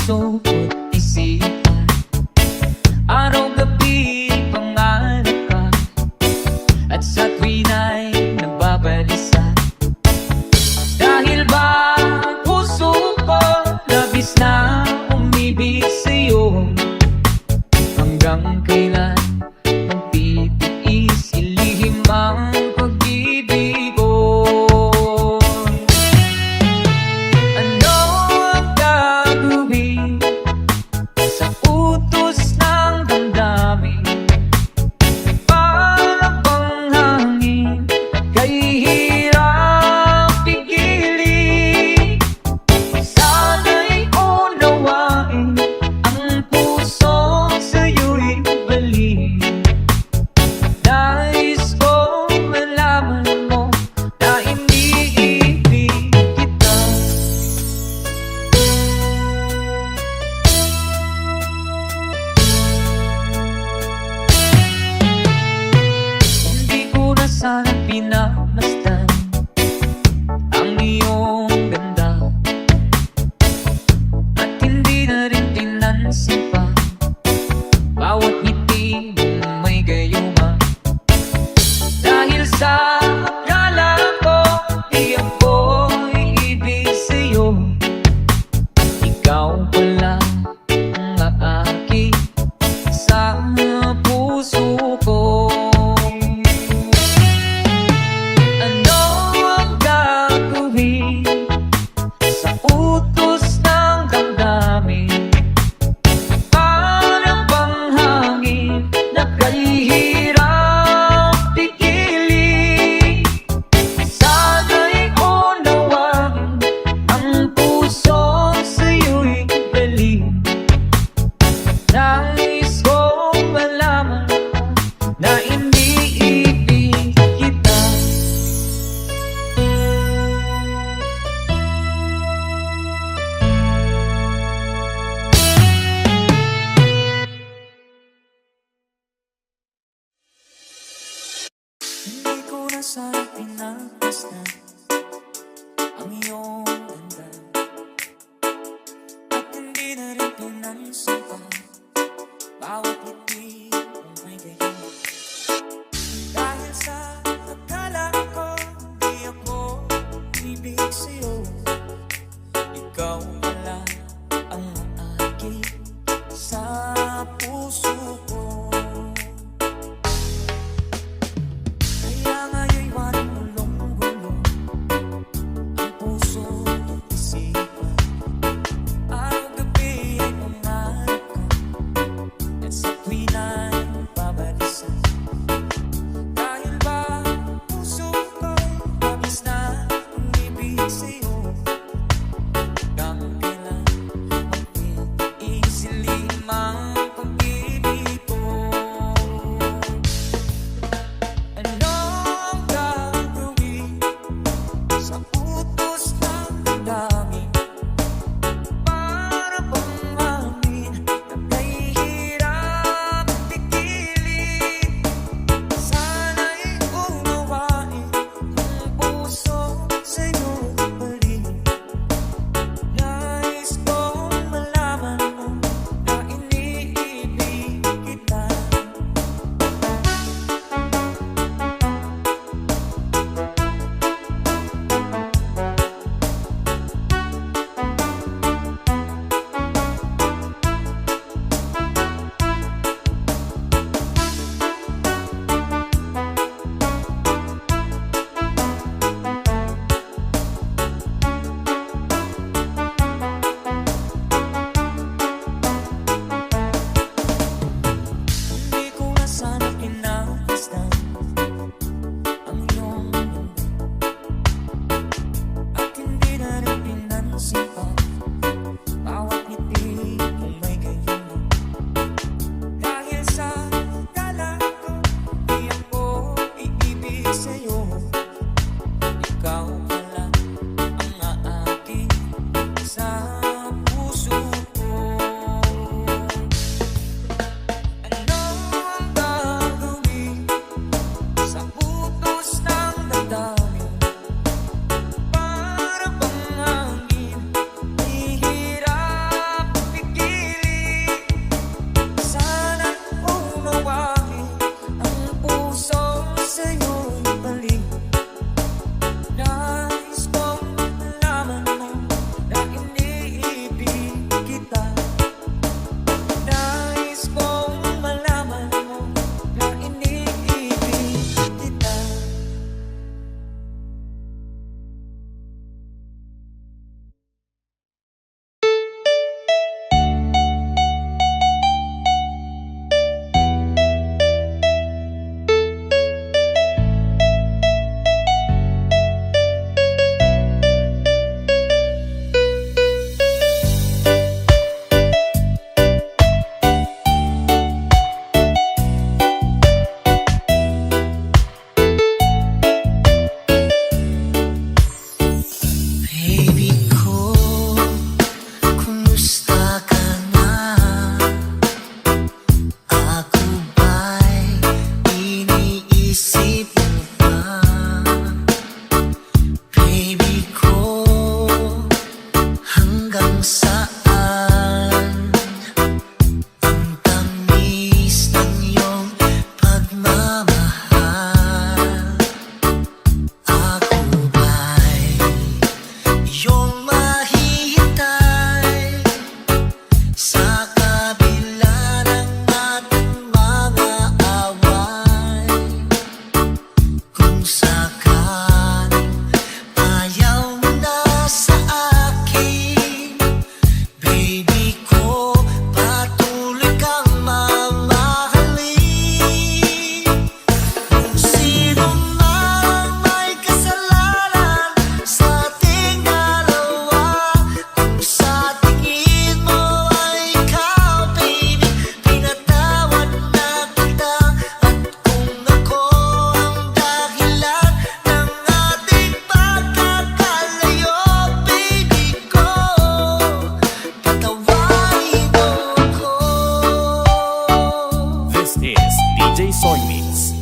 puso ko't isipan. Araw-gabi pangarap ka, at sa tuwin ay nababalisa. Dahil ba puso ko labis na umibig sa'yo, hanggang kailan magtitiis ilihim ang pag-ibig ko? Ano ang gagawin sa utos ng damdamin? Para bang hangin kahihirap pigilin? Sana'y unawain ang puso sa'yo'y balik. Nais kong malaman mo na iniibig kita. Hindi ko na sana pinamasdan ang iyong ganda, at hindi na rin pinansin pa bawat ngiti mong may gayuma. Dahil sa akala ko di ako iibig sa'yo, ikaw pala ang aaki sa puso ko. Ano ang gagawin sa utos ng damdamin? Para bang hangin na kahihirap pigilin? Sana'y unawain ang puso sa'yo'y balik. Nais kong malaman na iniibig kita. Hindi ko na sana pinagmasdan ang iyong ganda, at hindi na rin pinansin pa bawat ngiti mong may gayuma. Dahil sa akala ko di ako ibig sa'yo, ikaw pala ang aaki sa puso ko. Kaya ngayon'y waring gulong-gulo ang puso at isipan. Araw-gabi ay pangarap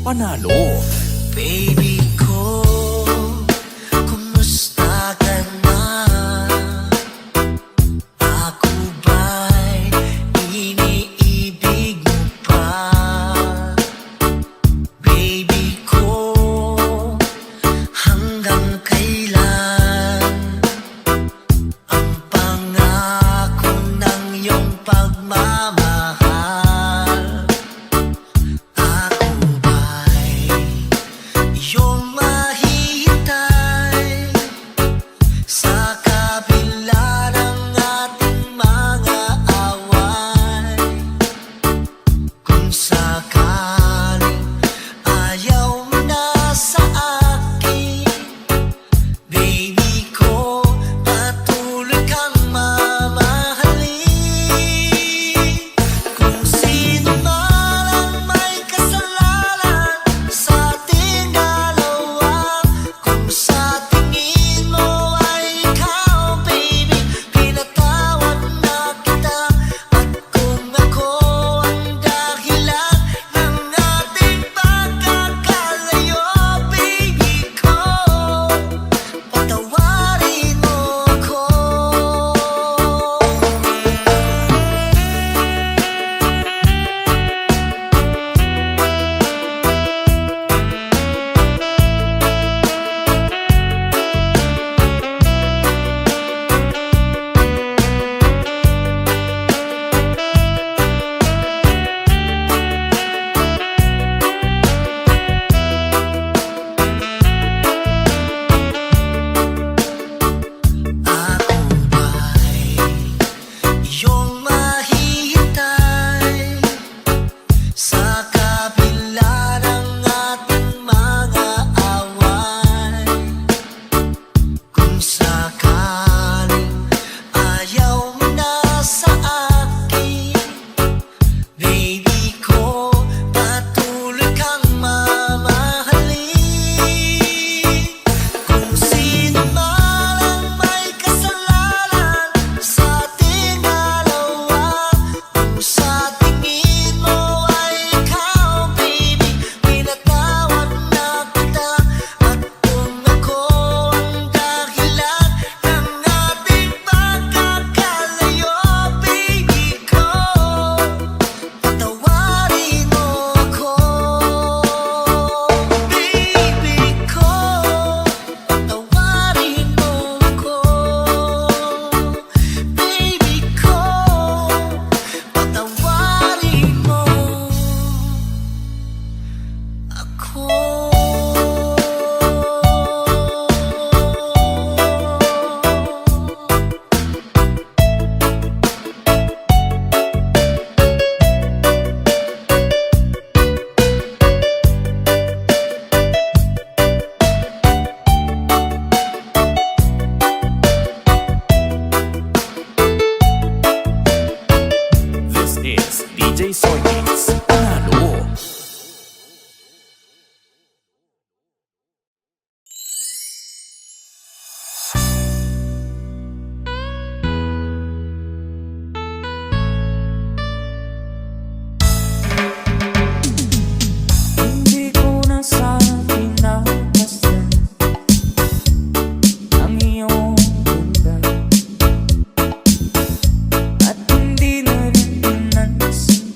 Panalo. Baby ko, kumusta ka na? Ako ba'y iniibig mo pa? Baby ko, hanggang kailan ang pangako ng iyong pagmamahal? Ako ba'y iyong mahihintay sa kabila ng ating mga away? Kung sakaling ayaw mo na sa akin, baby ko, patuloy kang mamahalin. Kung sino man ang may kasalanan sa ating dalawa, kung sa tingin mo ay ikaw, baby, pinatawad na kita. At kung ako ang dahilan ng ating pagkakalayo, baby ko, patawarin mo ako. Ako ba'y iyong mahihintay sa kabila ng ating mga away? Kung sakaling ayaw mo na sa akin, baby ko, patuloy kang mamahalin. Kung sino man ang may kasalanan sa ating dalawa, kung sa tingin mo ay ikaw, baby, pinatawad na kita. At kung ako ang dahilan ng ating pagkakalayo, baby ko, patawarin mo ako. Baby ko, patawarin mo ako. Baby ko, patawarin mo ako. This is DJ Soybeats. Panalo. Hindi ko na sana pinapasdan ang iyong ganda, at hindi na rin pinansin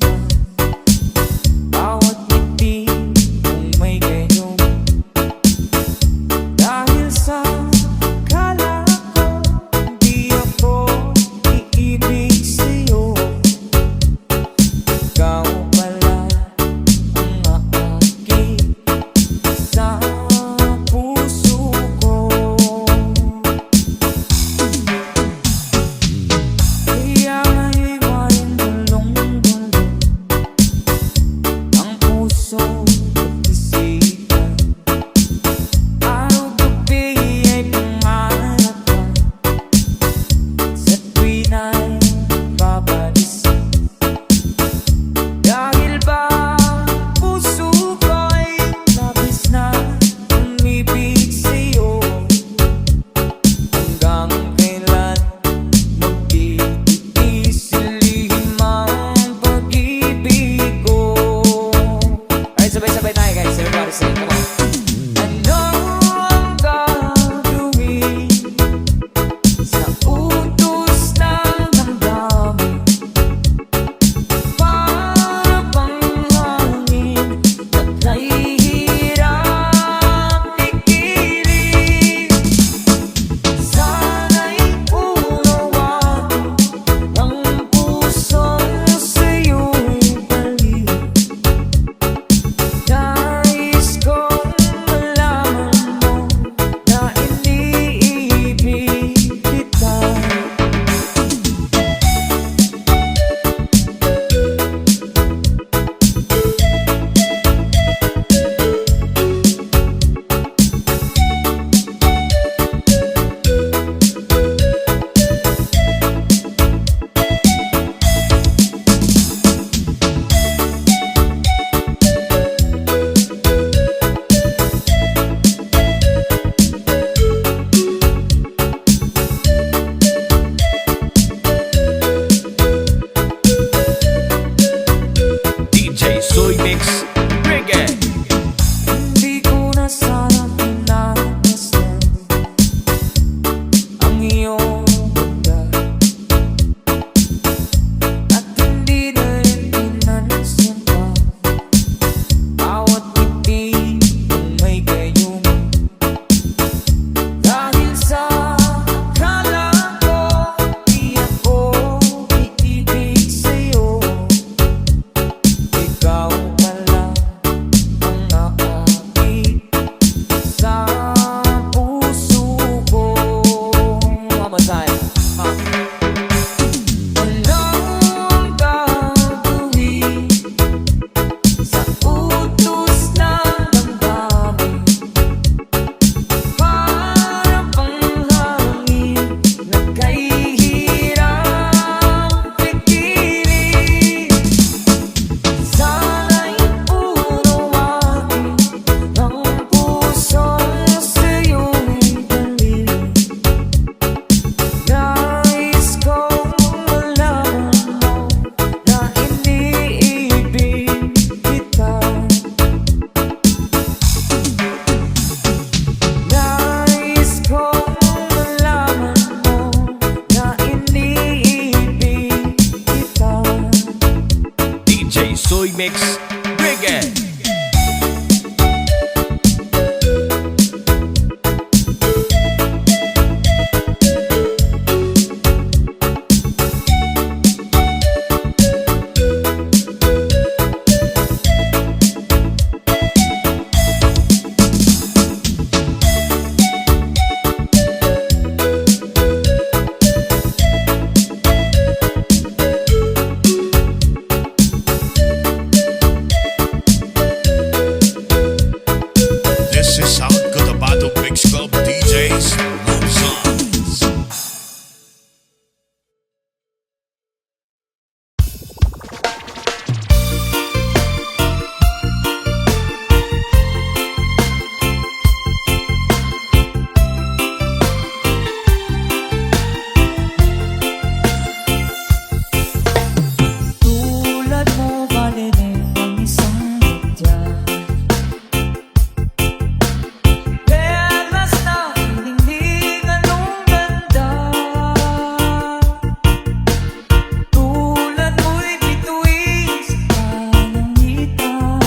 Soy Mix Reggae. This is South Cotabato Mix Club DJs Love Songs. Tulad mo baliling ang isang mutya, perlas na hiniling anong ganda. Tulad mo'y bituin sa kalangitan,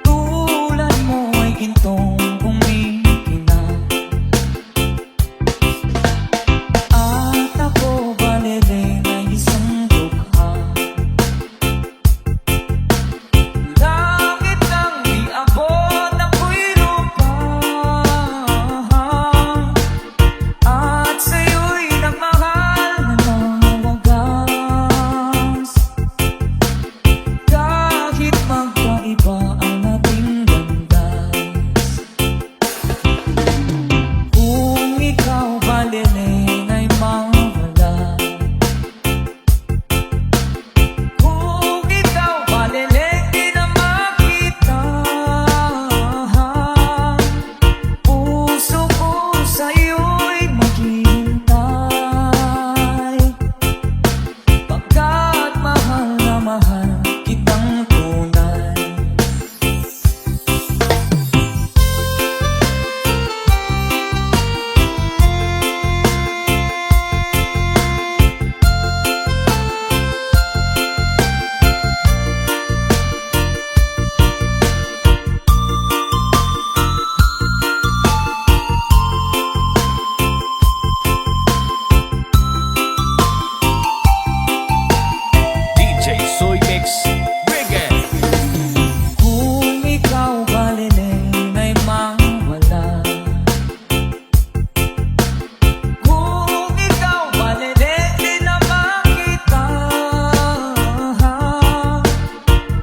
tulad mo ay gintong kumikinang. At ako baliling ay isang dukha, langit ang di abot ako'y lupa. At sa'yo'y nagmahal na ng wagas, kahit magkaiba ang ating landas. Kung ikaw baliling ay mawala, kung ikaw baliling di na makita, puso ko sa'yo'y maghihintay, pagkat mahal na mahal kitang tunay. DJ Soy Mix Reggae. Kung ikaw baliling ay mawala, kung ikaw baliling di na makita,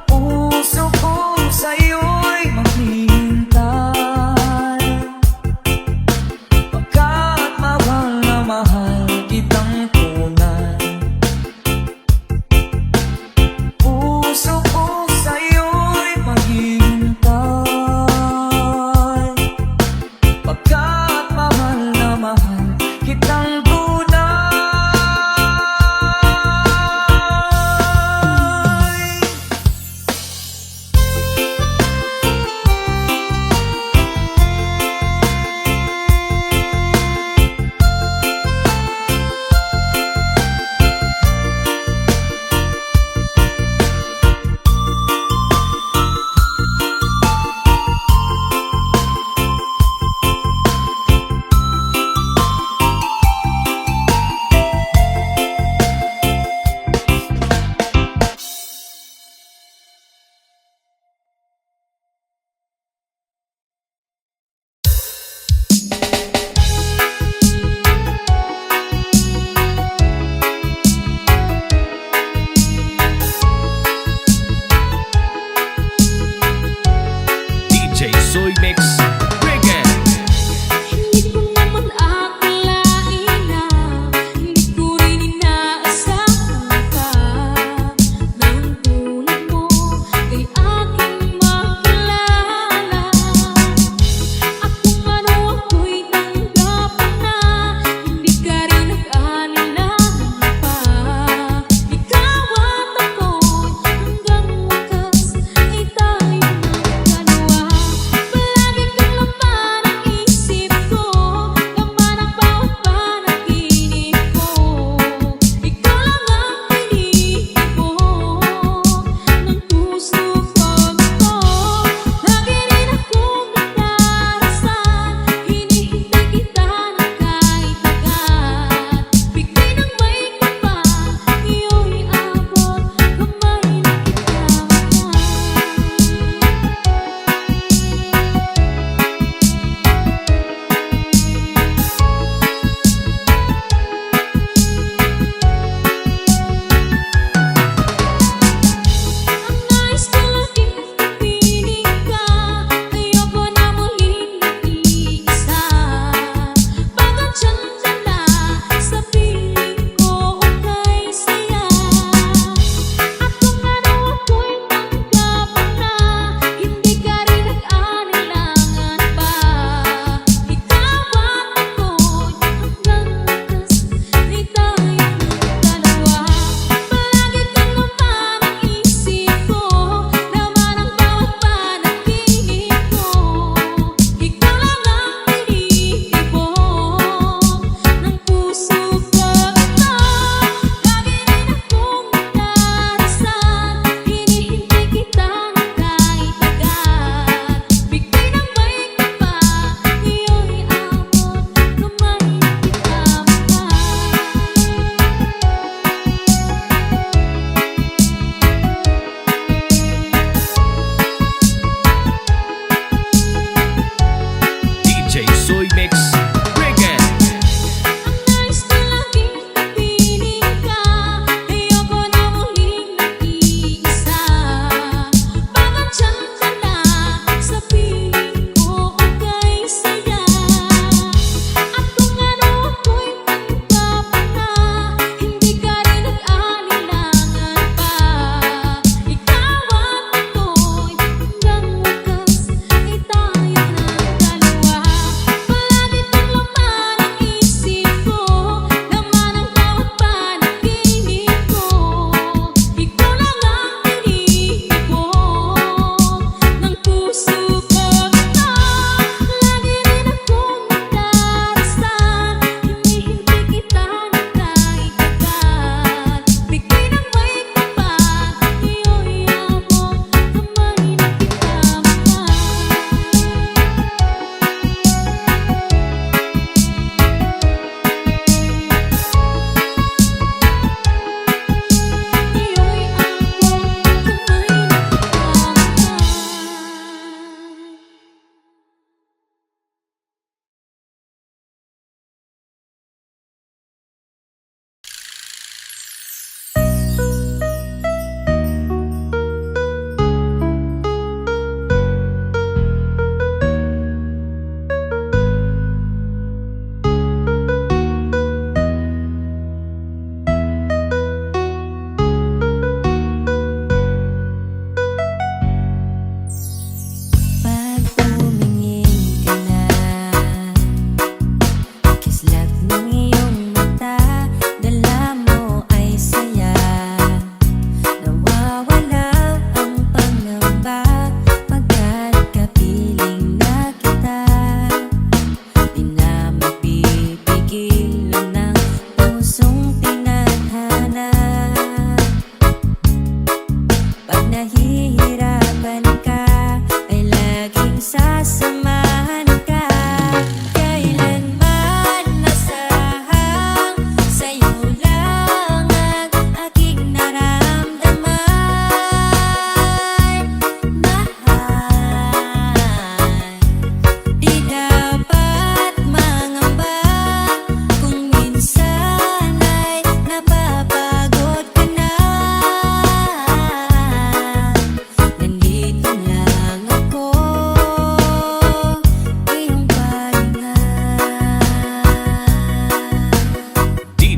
puso ko sa'yo'y maghihintay, pagkat mahal na mahal kitang tunay. Puso ko sa'yo'y maghihintay, pagkat mahal na mahal kitang tunay.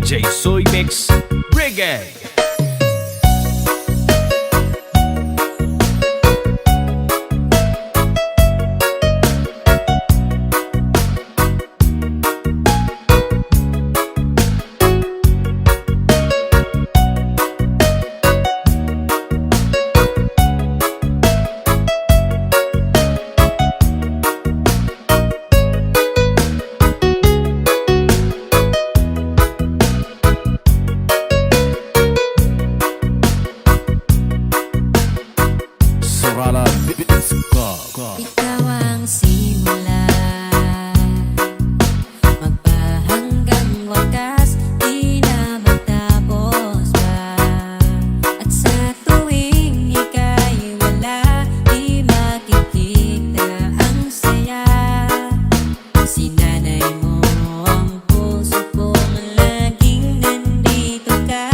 DJ Soy Mix Reggae. Sarala Beats Club. Ikaw ang simula, magpahanggang wakas, di na magtapos pa. At sa tuwing ika'y wala, di makikita ang saya. Sinanay mo ang puso kong laging nandito ka.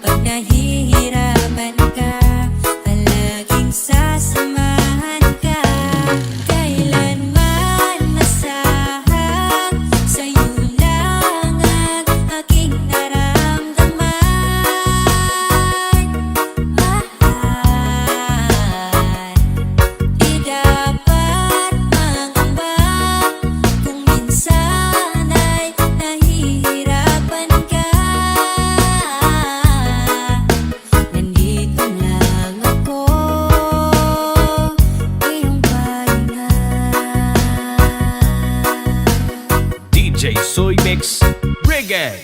Pag nahihirapan ka, palaging sasamahan ka. Kailanman masahan, sa'yo lang ang aking naramdaman. Mahal, di dapat mangamba kung minsan ay nahihirapan ka. Nandito lang ako, iyong pahinga. DJ Soy Mix Reggae.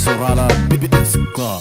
Sarala Beats Club.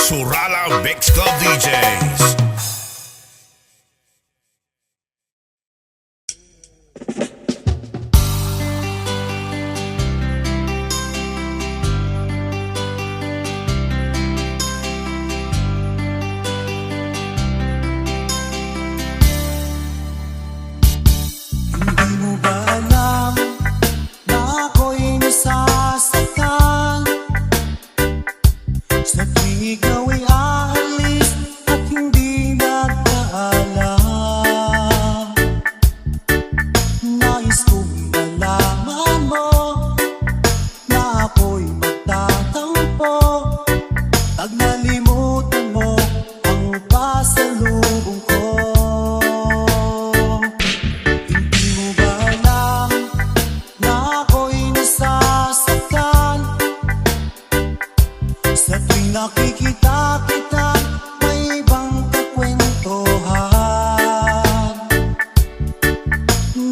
Surala Mix Club DJs. Hindi mo ba alam na ako'y nasasaktan sa tuwing ikaw ay aalis at hindi nagpaalam? Nais kong malaman mo na ako'y magtatampo pag nalimutan mo ang pasalubong ko. Hindi mo ba alam na ako'y nasasaktan sa tuwing nakikita kita may ibang kakwentuhan?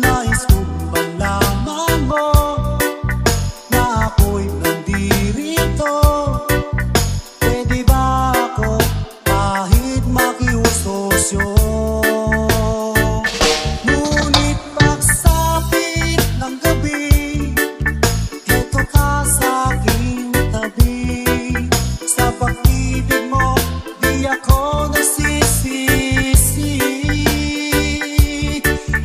Nais kong malaman mo na ako'y nandirito. Pwede ba ako kahit makiusosyo? Ngunit pagsapit ng gabi, eto ka sa aking tabi. Sa pag-ibig mo, di ako nagsisisi.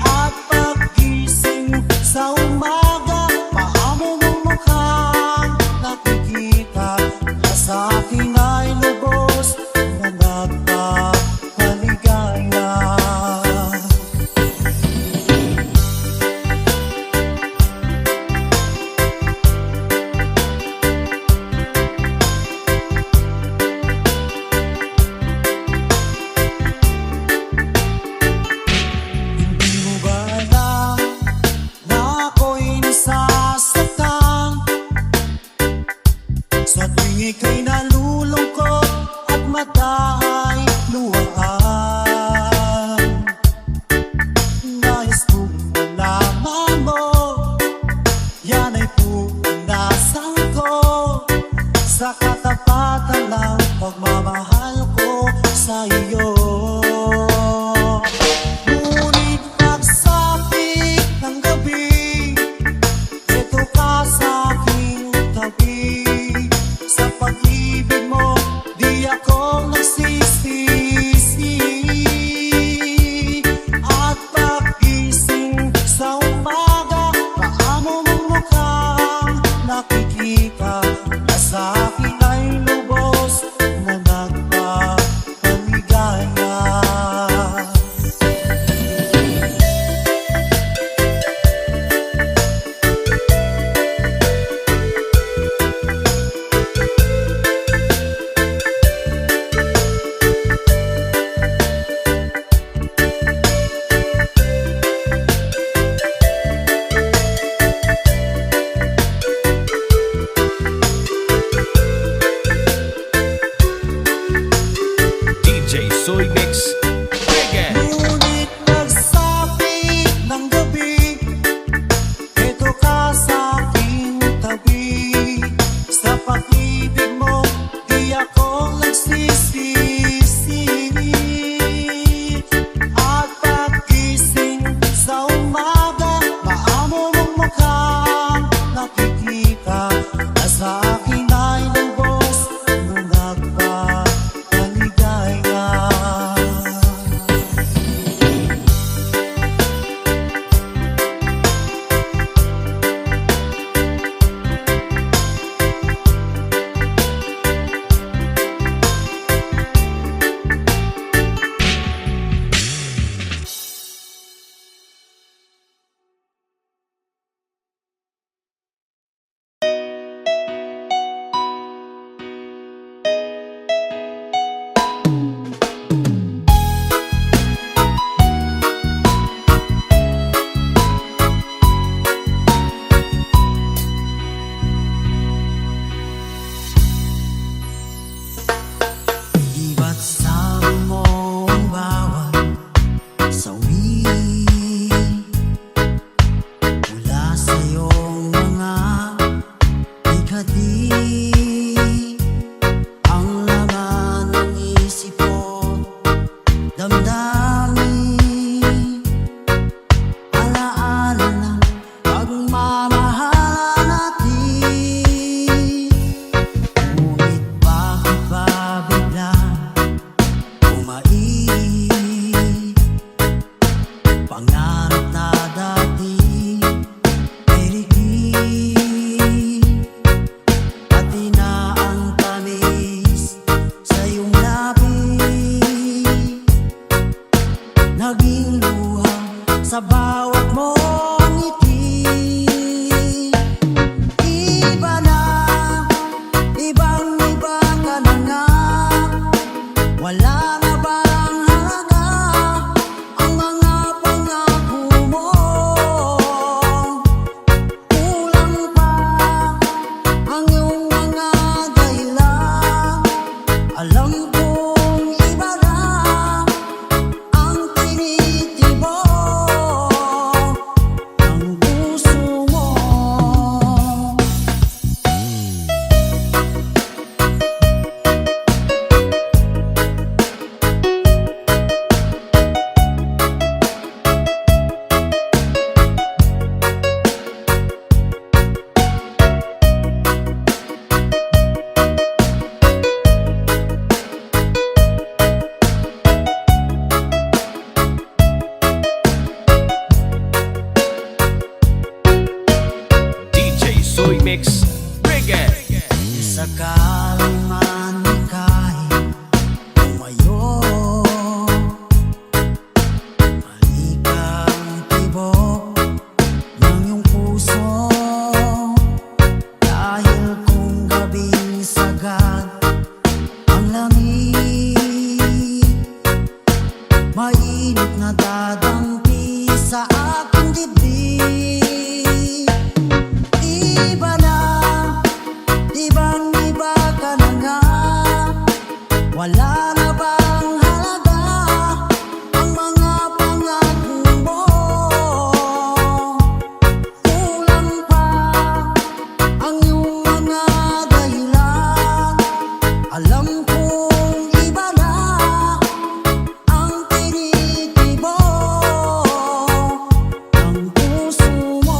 At pag-gising sa umaga, paamo mong mukhang nakikita na sa akin ay lubos na nagpapaligaya. Hindi mo ba alam na ako'y nasasaktan sa tuwing ika'y nalulungkot at mata ay luhaan? Nais kong malaman mo, yan ay pupunasan ko sa katapatan ng pagmamahal ko sa iyo. Ngunit pagsapit ng gabi, eto ka sa aking tabi. Sa pag-ibig mo, di ako nagsisisi. At pag-gising sa umaga, paamo mong mukhang nakikita na sa akin ay lubos na nagpapaligaya. DJ Soy Mix Reggae. Ngunit pagsapit ng gabi, eto ka sa aking tabi. Sa pag-ibig mo, di ako nagsisisi. At pag-gising sa umaga, paamo mong mukhang nakikita na sa akin ay lubos na nagpapaligaya. Soy Mix Reggae. Sakaling man ika'y tumayo, malikang tibok ng iyong puso. Dahil kung gabing sagad ang lamig, mainit na dadampi sa aking dibdib. Iba na, ibang-iba ka na nga. Wala na bang halaga ang mga pangako mo? Kulang pa ang iyong mga dahilan. Alam kong iba na ang tinitibo ng puso mo.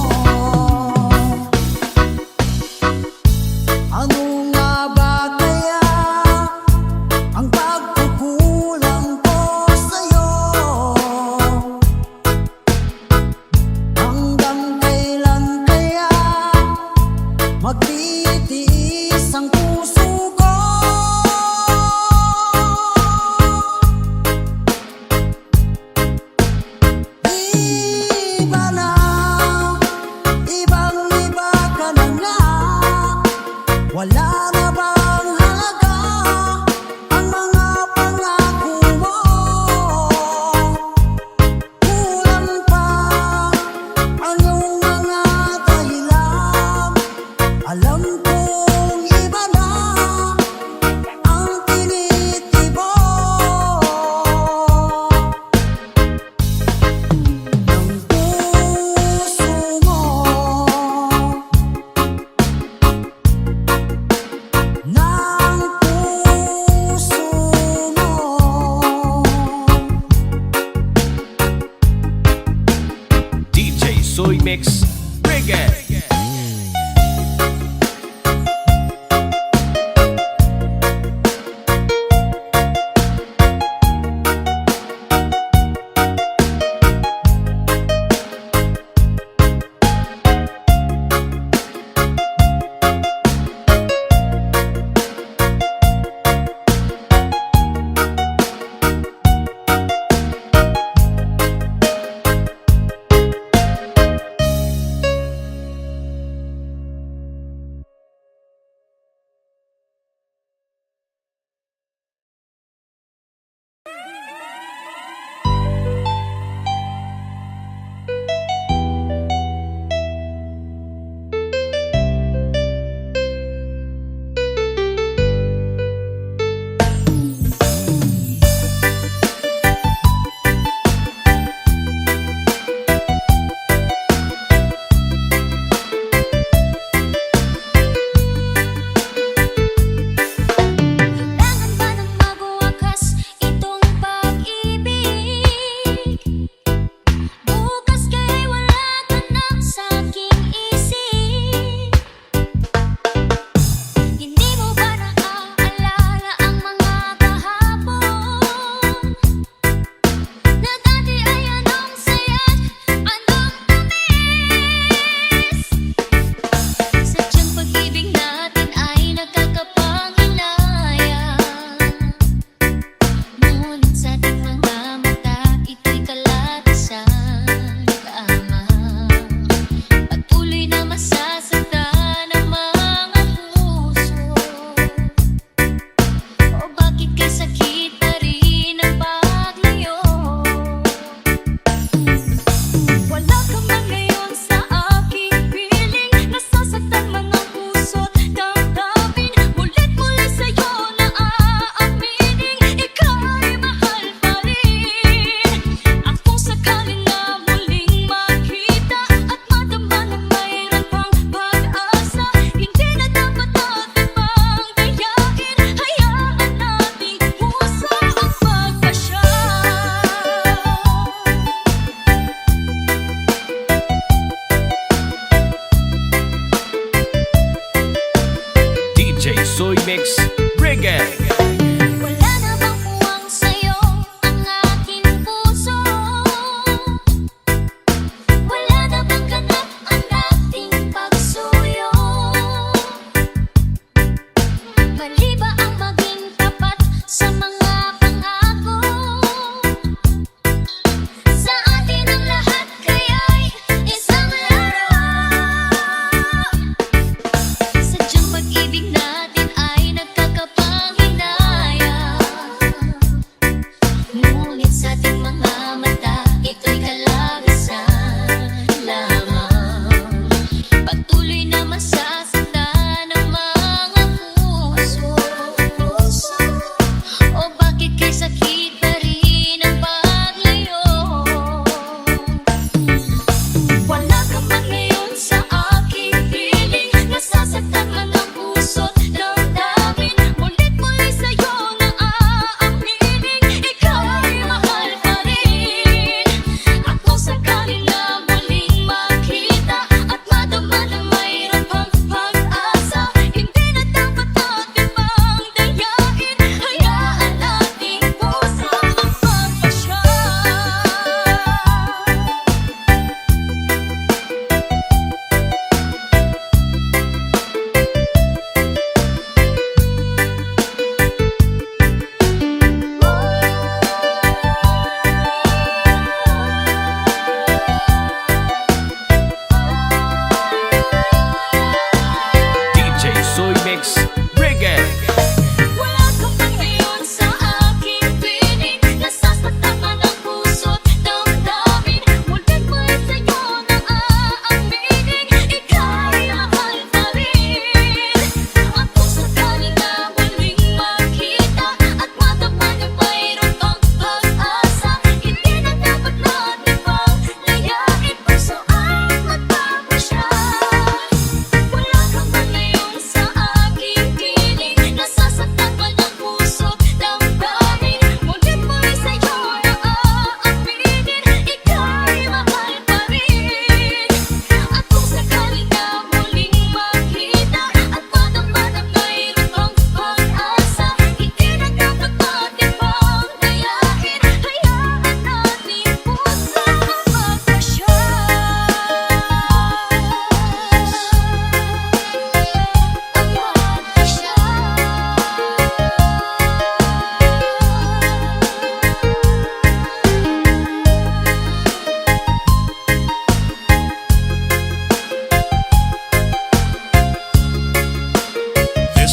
Ano nga ba kaya ang pagkukulang ko sa'yo? Hanggang kailan kaya magtitiis ang puso ko? Iba na, ibang-iba ka na nga. Wala na bang halaga ang mga pangako mo? Kulang pa ang iyong mga dahilan. Alam kong iba na ang tinitibo ng puso mo. Ng puso mo. DJ Soy Mix Reggae. Soy Mix Reggae. Wala na bang puwang sa'yo ang aking puso? Wala na bang ganap ang dating pagsuyo?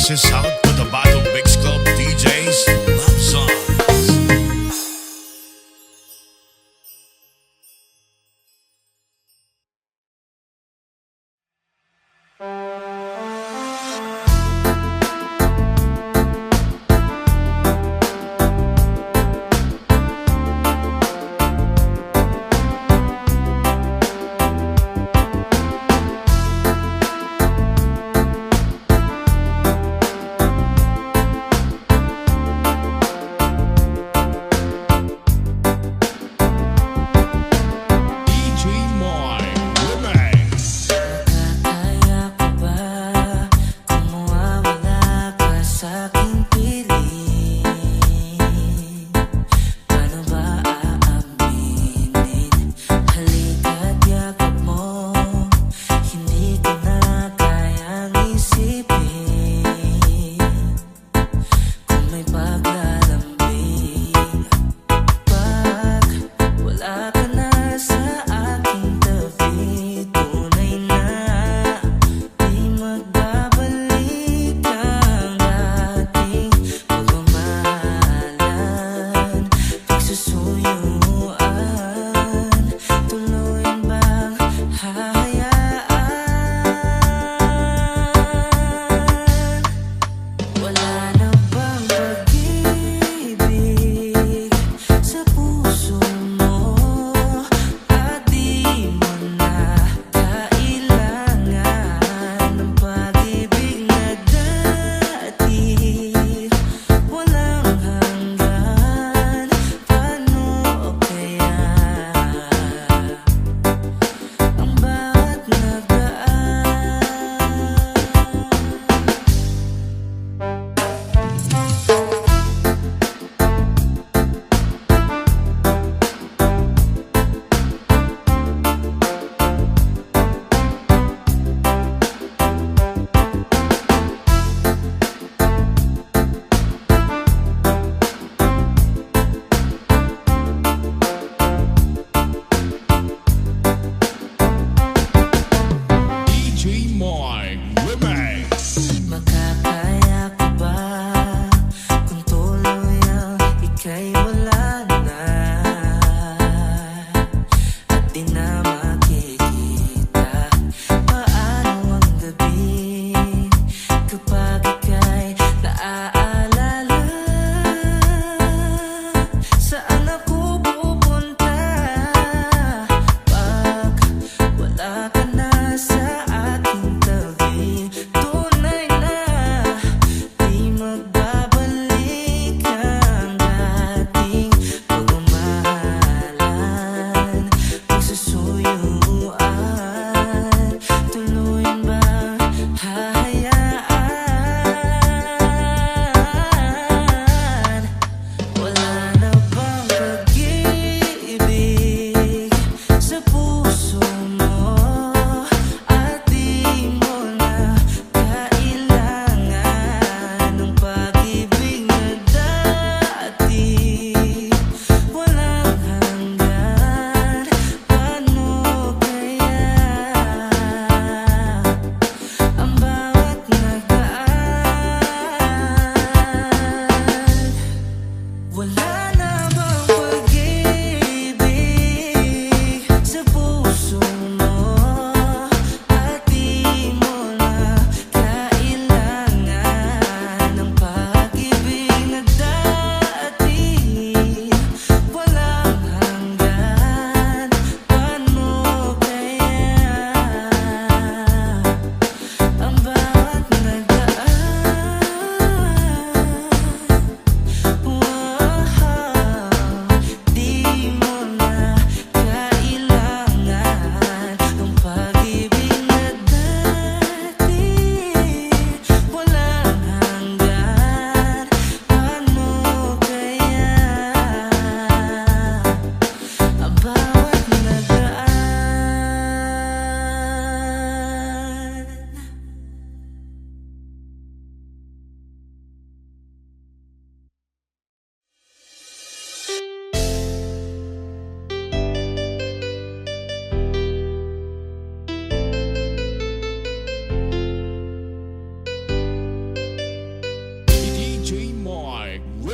This is South Cotabato Mix Club DJs Love Songs.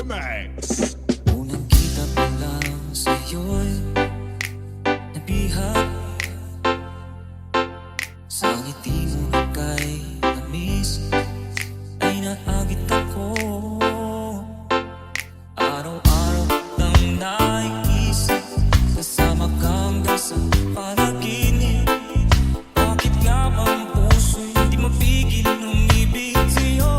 Remix. Unang kita pa lang sa'yo'y nabihag. Sa ngiti mo na kay tamis ay naagit ako. Araw-araw nang naiisip, kasama ka hanggang sa panaginip. Bakit nga ba ang puso'y di mapigil umibig sa'yo?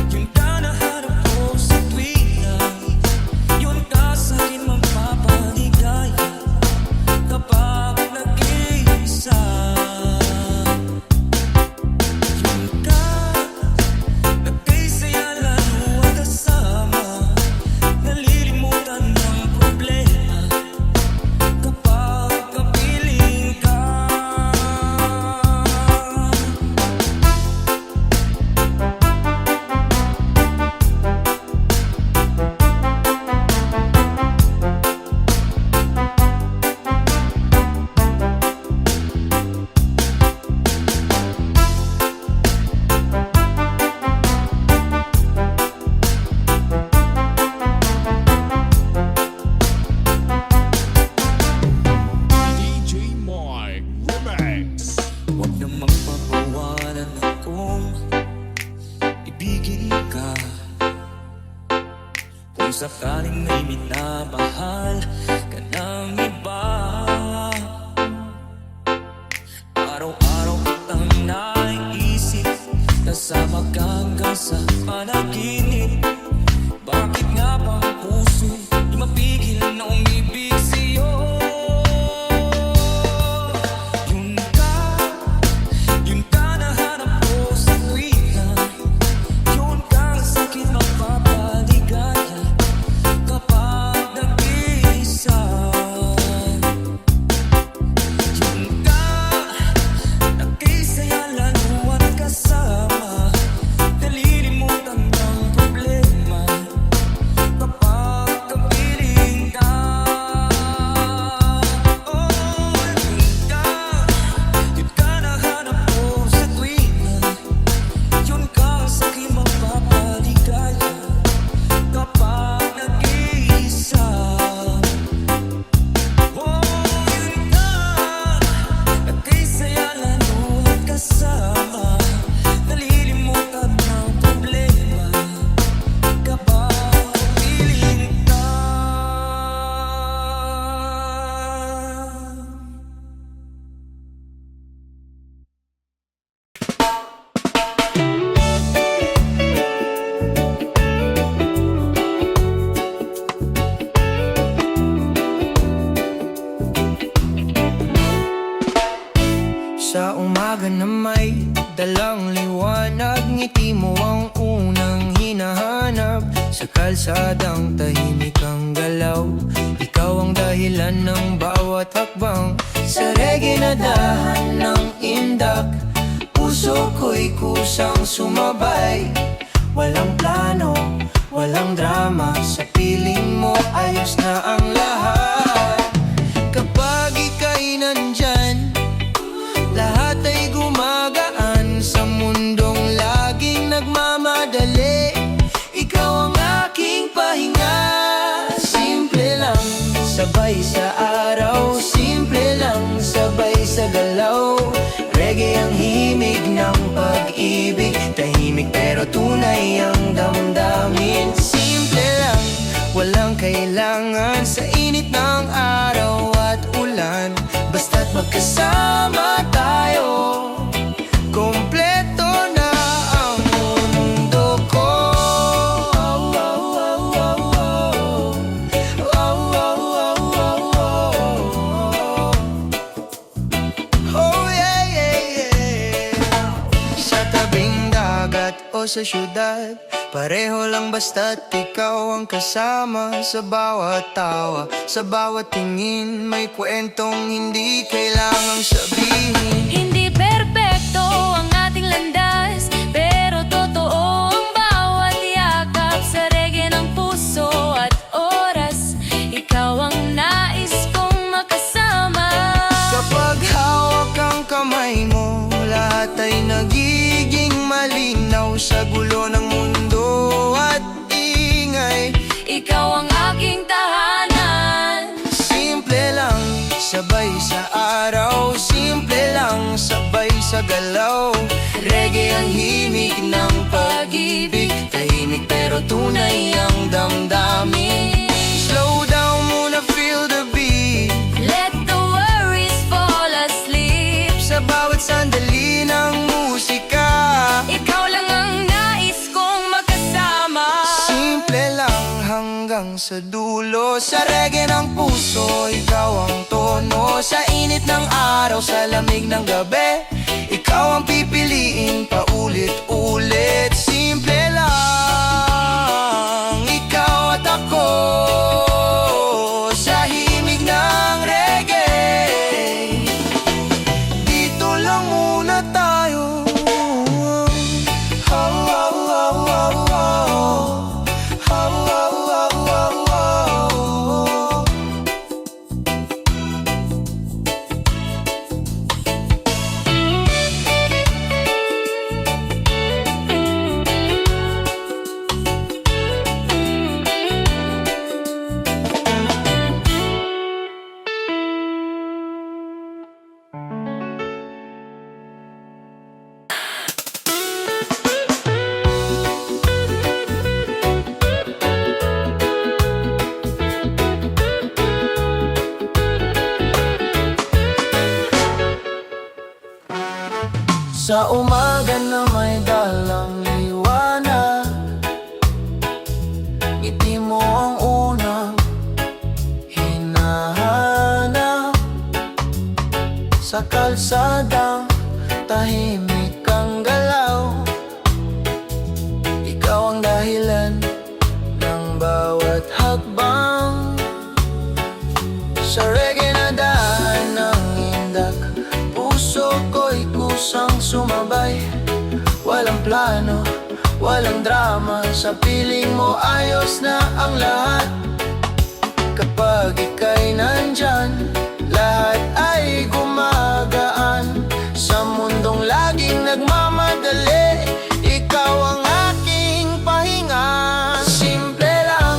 Yung ka nahanap ko sa tuwing na yun ka sa'kin magpapaligaya kapag nag-iisa. Yung ka nagkisaya lalo at kasama, nalilimutan ng problema kapag kapiling ka. DJ Mike. Remix. Huwag namang papawalan akong ibigin ka. Kung sakaling may minamahal ka ng iba, araw-araw kitang naiisip, kasama ka hanggang sa panaginip. Bakit nga ba ang puso'y di mapigil na umibig sa'yo? Yun ka nahanap ko sa tuwing na yun ka sa'kin magpapaligaya kapag nag-iisa. Yun ka nagkisaya lalo at kasama, nalilimutan ng problema kapag kapiling ka. Yun ka nahanap ko sa tuwing na yun ka sa'kin magpapaligaya kapag nag-iisa. Yun ka nagkisaya lalo at kasama, nalilimutan ng problema kapag kapiling ka. Sa umaga na may dalang liwanag, ngiti mo ang unang hinahanap. Sa kalsadang tahimik ang galaw, ikaw ang dahilan ng bawat hakbang. Sa reggae na dahan ng indak, puso ko'y kusang sumabay. Walang plano, walang drama, sa piling mo ayos na ang lahat. Kapag ika'y nandyan, lahat ay gumagaan sa mundong laging nagmamadali. Ikaw ang aking pahinga. Simple lang, sabay sa araw. Simple lang, sabay sa galaw. Reggae ang himig ng pag-ibig, tahimik pero tunay ang damdamin. Simple lang, walang kailangan sa init ng araw at ulan. Basta't magkasama tayo, kompleto na ang mundo ko. Oh yeah, yeah, yeah. Sa tabing dagat o sa syudad, pareho lang basta't ikaw ang kasama. Sa bawat tawa, sa bawat tingin, may kwentong hindi kailangang sabihin. Hindi perpekto ang ating landas, pero totoo ang bawat yakap. Sa reggae ng puso at oras, ikaw ang nais kong makasama. Kapag hawak ang kamay mo, lahat ay nagiging malinaw. sa gulo ng mundo at ingay. Ikaw ang aking tahanan. Simple lang, sabay sa araw. Simple lang, sabay sa galaw. Reggae ang himig ng pag-ibig. Tahimik pero tunay ang damdamin. Slow down muna, feel the beat. Let the worries fall asleep. Sa bawat sandali ng musika, Ikaw lang ang nais kong makasama. simple lang hanggang sa dulo. Sa reggae ng puso, ikaw ang tono. Sa init ng araw, sa lamig ng gabi, ikaw ang pipiliin paulit-ulit. Simple lang, ikaw at ako. Sa himig ng reggae, dito lang muna tayo. Oh, oh, oh, oh, oh. Oh, oh, oh, oh, oh. Sa umaga na may dalang liwanag, ngiti mo ang unang hinahanap. Sa kalsadang tahimik ang galaw, ikaw ang dahilan ng bawat hakbang. Sa reggae na daan ng indak, puso ko'y kusang sumabay. Walang plano, walang drama. Sa piling mo ayos na ang lahat. Kapag ika'y nandyan, lahat ay gumagaan. Sa mundong laging nagmamadali, ikaw ang aking pahinga. Simple lang,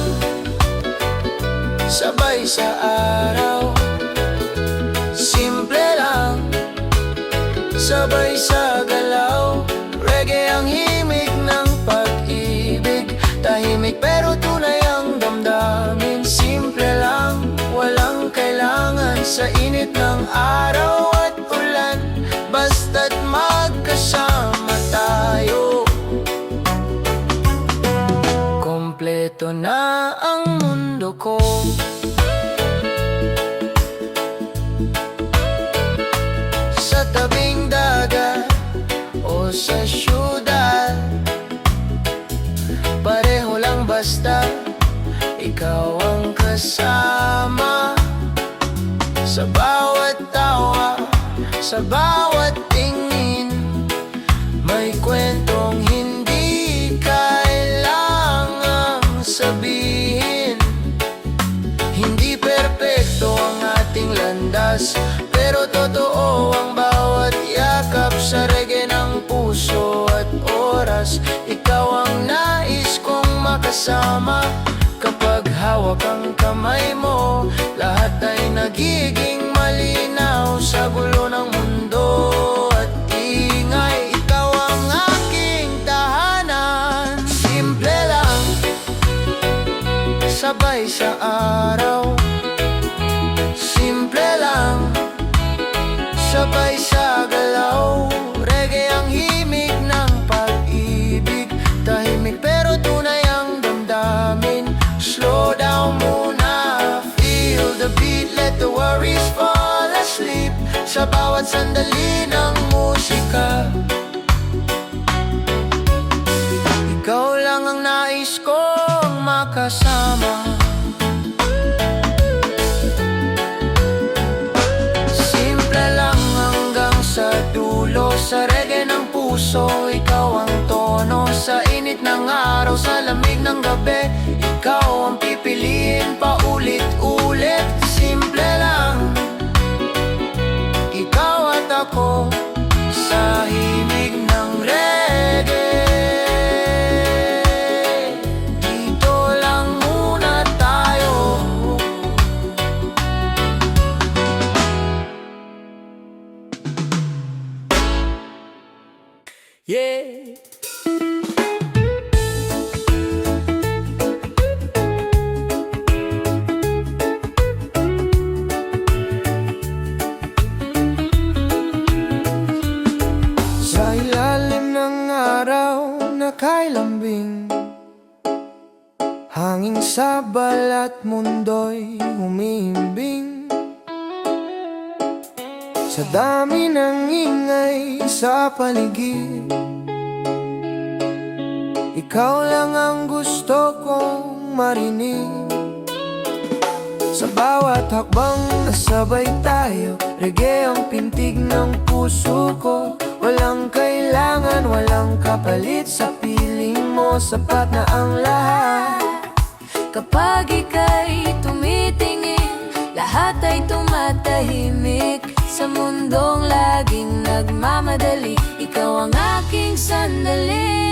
sabay sa araw. Simple lang, sabay sa galaw. Reggae ang himig ng pag-ibig. Tahimik pero tunay ang damdamin. Simple lang, walang kailangan. Sa init ng araw at ulan, basta't magkasama tayo. Kompleto na ang mundo ko. Sa tabing dagat o sa syudad, pareho lang basta ikaw ang kasama. Sa bawat tawa, sa bawat tingin, may kwentong hindi kailangang sabihin. Hindi perpekto ang ating landas, pero totoo ang bawat yakap. Sa reggae ng puso at oras, ikaw ang nais kong makasama. Kapag hawak ang kamay mo, lahat ay nagiging malinaw. Sa gulo ng mundo at ingay, ikaw ang aking tahanan. Simple lang, sabay sa araw. Simple lang, sabay sa galaw. Reggae ang himig ng pag-ibig. Tahimik pero tunay ang damdamin. Slow down muna, feel the beat. Let the worries fall asleep. Sa bawat sandali ng musika, ikaw lang ang nais kong makasama. Simple lang hanggang sa dulo. Sa reggae ng puso, ikaw ang tono. Sa init ng araw, sa lamig ng gabi, ikaw ang pipiliin paulit-ulit. Simple lang, ikaw at ako. Sa himig ng reggae, Yeah. Sa ilalim ng araw na kailambing, hanging sabal at mundo'y umiimbing. Sa dami ng ingay sa paligid, ikaw lang ang gusto kong marinig. Sa bawat hakbang nasabay tayo, reggae ang pintig ng puso ko. Walang kailangan, walang kapalit, sa piling mo sapat na ang lahat. Kapag ika'y tumitingin, lahat ay tumatahimik. Sa mundong laging nagmamadali, ikaw ang aking sandali.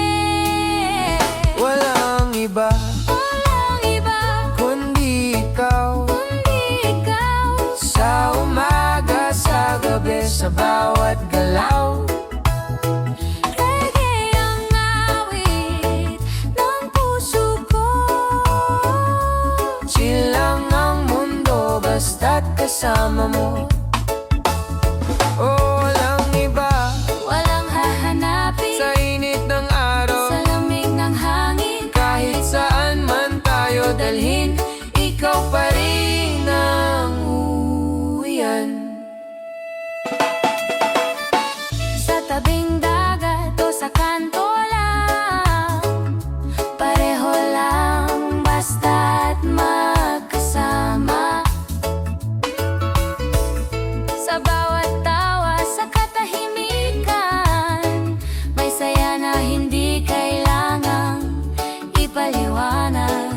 Walang iba, Walang iba, kundi ikaw. Sa umaga, sa gabi, sa bawat galaw. reggae ang awit ng puso ko. Chill lang ang mundo, basta't kasama mo. Oh, walang iba, Walang hahanapin sa init ng araw. sa lamig ng hangin. Kahit saan man tayo dalhin, ikaw pa rin ang uwian. Sa tabing dagat o sa kanto lang, pareho lang basta't magkasama. Sa bawat tawa, sa katahimikan, may saya na hindi kailangang ipaliwanag.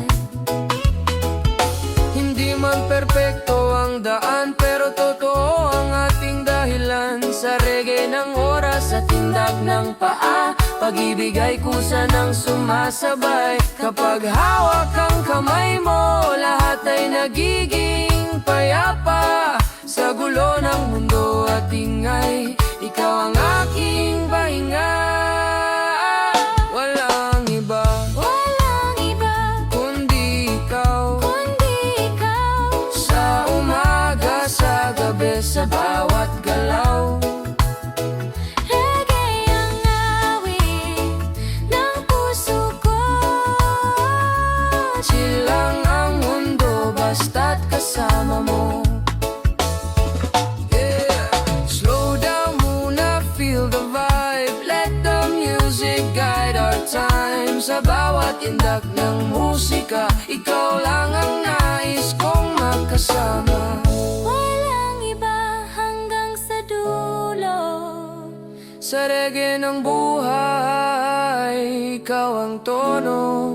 Hindi man perpekto ang daan, pero totoo ang ating dahilan. Sa reggae ng oras, sa tindak ng paa, pag-ibig ay kusa ng sumasabay. Kapag hawak ang kamay mo, lahat ay nagiging payapa. Sa gulo ng mundo at ingay, ikaw ang aking pahinga. Walang iba, Walang iba, kundi ikaw. Sa umaga, sa gabi, sa bawat galaw. reggae ang awit ng puso ko. Chill lang ang mundo, basta't kasama mo. Yeah. Slow down muna, feel the vibe. Let the music guide our time. Sa bawat indak ng musika, ikaw lang ang nais kong makasama. Walang iba hanggang sa dulo. Sa reggae ng buhay, ikaw ang tono.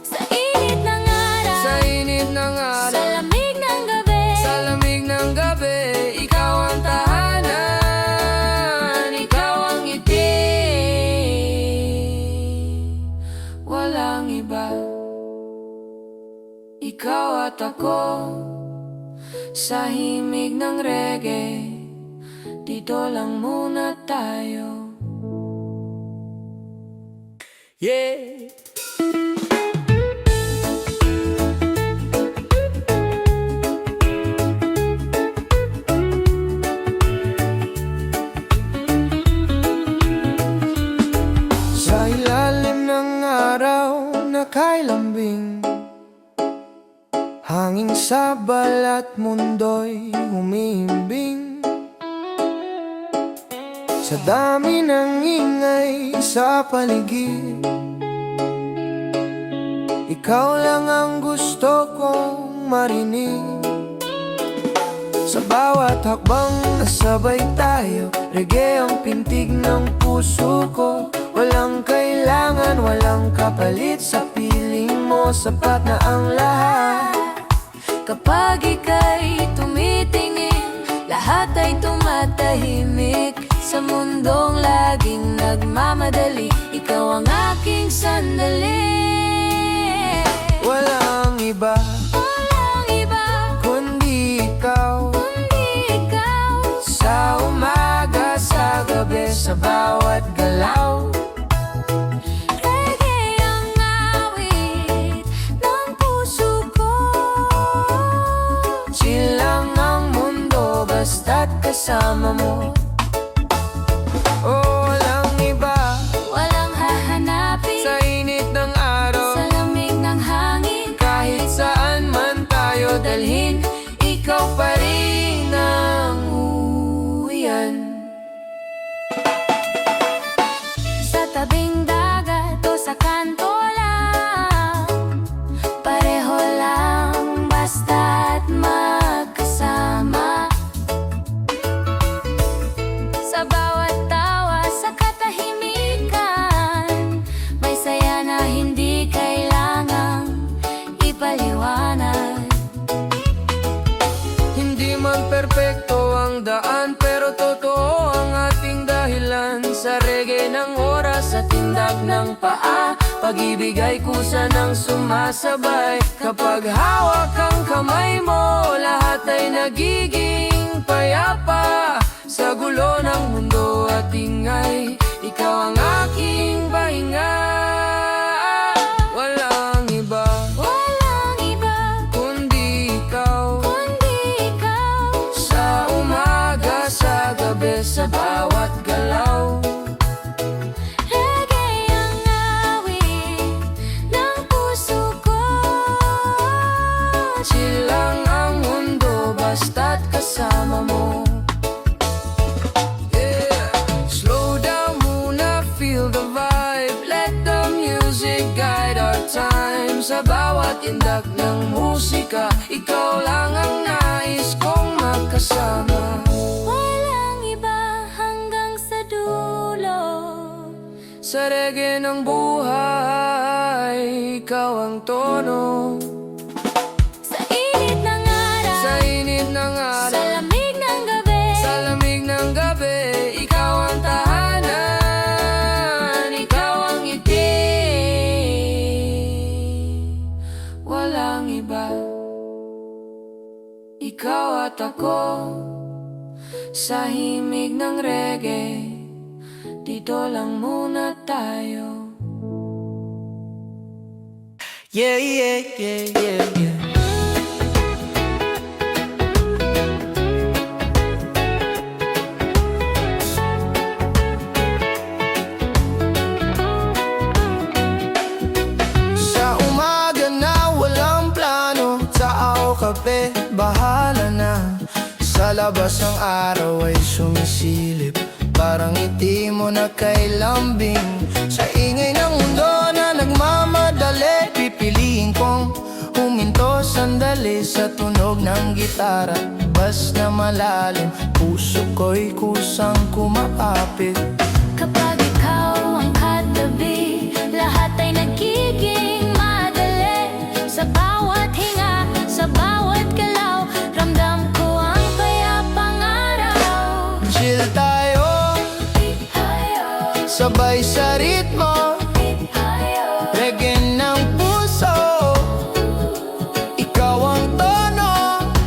Sa init ng araw, Sa init ng sa araw, lamig ng gabi, sa lamig ng gabi, ikaw ang tahanan, ikaw ang ngiti. Walang iba, ikaw at ako. Sa himig ng reggae, dito lang muna tayo. Yeah. Sa ilalim ng araw na kailambing, hanging sabal at mundo'y umiimbing. Sa dami ng ingay sa paligid, ikaw lang ang gusto kong marinig. Sa bawat hakbang nasabay tayo, reggae ang pintig ng puso ko. Walang kailangan, walang kapalit, sa piling mo sapat na ang lahat. kapag ika'y tumitingin, lahat ay tumatahimik. Sa mundong laging nagmamadali, ikaw ang aking sandali. Walang iba, Walang iba, kundi ikaw. kundi ikaw. Sa umaga, sa gabi, sa bawat galaw. basta't kasama mo. Oh, walang iba Walang hahanapin sa init ng araw, sa lamig ng hangin. kahit saan man tayo dalhin, ikaw pa rin ang uwian. Sa tabing dagat o sa kanto lang, pareho lang basta't magkasama. Sa bawat tawa, sa katahimikan, may saya na hindi kailangang ipaliwanag. Hindi man perpekto ang daan, pero totoo ang ating dahilan. Sa reggae ng oras, sa tindak ng paa, pag-ibig ay kusa ng sumasabay. Kapag hawak ang kamay mo, lahat ay nagiging payapa. Sa gulo ng mundo at ingay, ikaw ang aking pahinga. Walang iba Walang iba kundi ikaw, kundi ikaw. sa umaga, sa gabi, sa bawat galaw. Reggae ang awit ng puso ko. Chill lang ang mundo basta't kasama mo. Yeah. Slow down muna, feel the vibe. Let the music guide our time. Sa bawat indak ng musika, ikaw lang ang nais kong magkasama. Walang iba hanggang sa dulo. Sa reggae ng buhay, ikaw ang tono. Sa init ng araw, Sa init ng sa araw, lamig ng gabi, sa lamig ng gabi, ikaw ang tahanan, ikaw ang ngiti. Walang iba, ikaw at ako, sa himig ng reggae, dito lang muna tayo. Yeah, yeah, yeah, yeah, yeah. Sa umaga na walang plano, tao kape, bahala na. Sa labas ng araw ay sumisilip, parang ngiti mo na kay lambing. Sa ingay ng mundo na nagmamadali, pipiliin kong huminto sandali. Sa tunog ng gitara, bas na malalim, puso ko'y kusang kumaapit. kapag ikaw ang katabi, lahat ay nagiging madali. Sa bawat hinga, sa bawat galaw, ramdam ko ang payapang araw. Chill tayo, sabay sa ritmo, reggae ng puso, ikaw ang tono.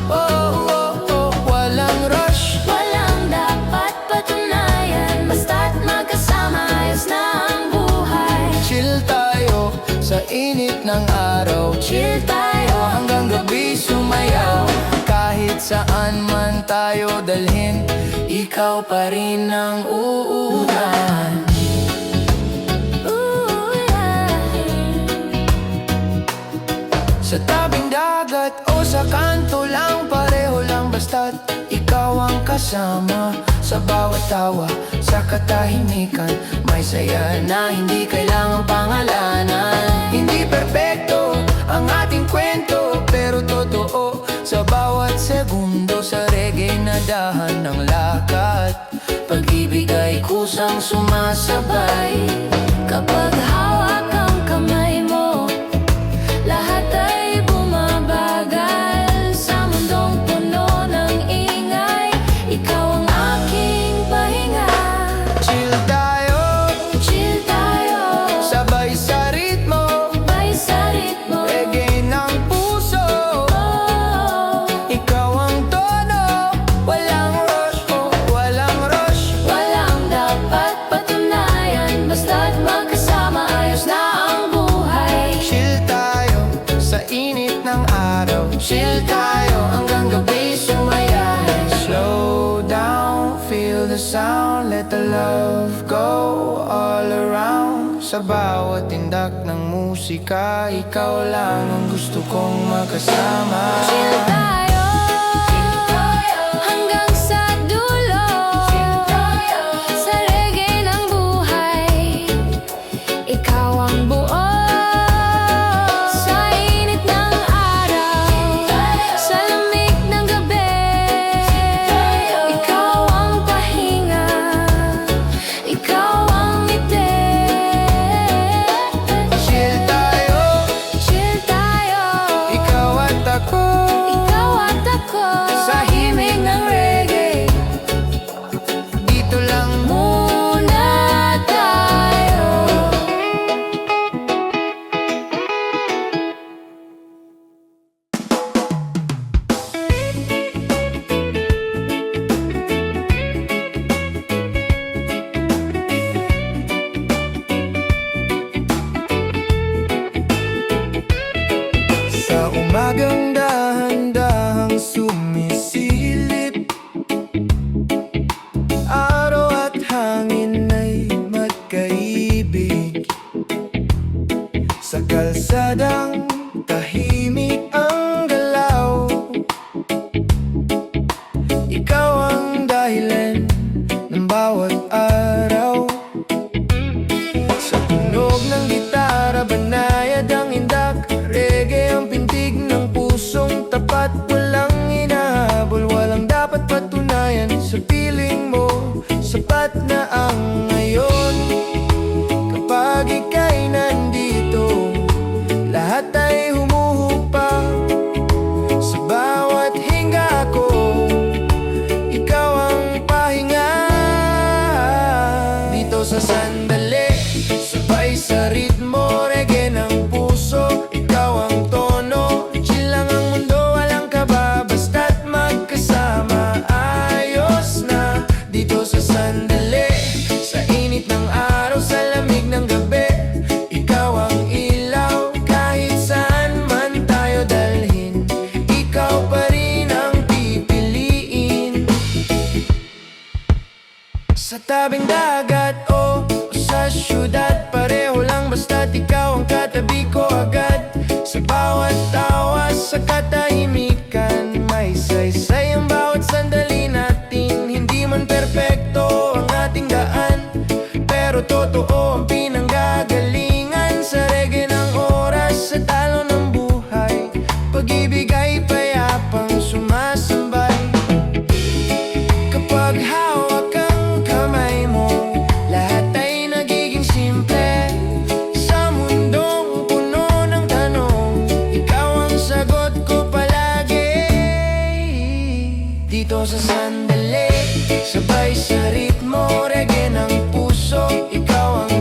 Oh, oh, oh, walang rush. Walang dapat patunayan, basta't magkasama, ayos na ang buhay. Chill tayo sa init ng araw, Chill tayo hanggang gabi sumayaw. Kahit saan man tayo dalhin, ikaw pa rin ang uunahan. Ooh, yeah. Sa tabing dagat o sa kanto lang, pareho lang basta't ikaw ang kasama. Sa bawat tawa, sa katahimikan, may saya na hindi kailangang pangalanan. Hindi perpekto ang ating kwento, pero totoo sa bawat segundo. Sa reggae na dahan ng lakat, pag-ibig ay kusang sumasabay. Kapag hawak ang kamay mo, lahat ay bumabagal. Sa mundong puno ng ingay, ikaw ang aking pahinga. Chill tayo, Chill tayo, sabay sa ritmo, bay sa ritmo. reggae ng puso, Oh, ikaw ang tono. Walang rush, oh, walang rush. walang dapat patunayan, basta't magkasama, ayos na sound, let the love go all around. Sa bawat tindak ng musika, ikaw lang ang gusto kong makasama. Chill tayo hanggang sa dulo. Sa reggae ng buhay, ikaw ang buo. Sa init ng araw, sa lamig ng gabi, ikaw ang pahinga, ikaw ang ngiti. Chill tayo, Chill tayo, ikaw at ako, ikaw at ako, sa himig ng reggae. dito lang Muna tayo. sa umagang dahan-dahang sumisilip. Araw at hangin ay magkaibig. Sa kalsadang tahimik ang galaw. Ikaw ang dahilan ng bawat araw. Sa tunog ng gitara, banayad ang indak. Reggae ang pintig ng pusong tapat. Walang hinahabol, walang dapat patunayan. Sa piling mo, sapat na ang ngayon. Kapag ika'y nandito, lahat ay humuhupa. Sa bawat hinga ko, ikaw ang pahinga. Dito sa sandali, sabay sa ritmo, reggae ng puso, ikaw ang tono. Chill lang ang mundo, walang kaba, basta't magkasama. Ayos na, dito sa sandali, sa init ng araw, sa lamig ng gabi, ikaw ang ilaw. Kahit saan man tayo dalhin, ikaw pa rin ang pipiliin. Sa tabing dagat o sa syudad, pareho lang basta't ikaw ang katabi ko agad. Sa bawat tawa, sa katahimikan, may saysay ang bawat sandali natin. Hindi man perpekto ang ating daan, pero totoo ang pinanggagalingan. Sa reggae ng oras, sa talo ng buhay, pag-ibig ay payapang sumasambay. Kapag hawak ang kamay mo, lahat ay nagiging simple. Sa mundong puno ng tanong, ikaw ang sagot ko palagi. Dito sa sandali, sabay sa ritmo, reggae ng puso, ikaw ang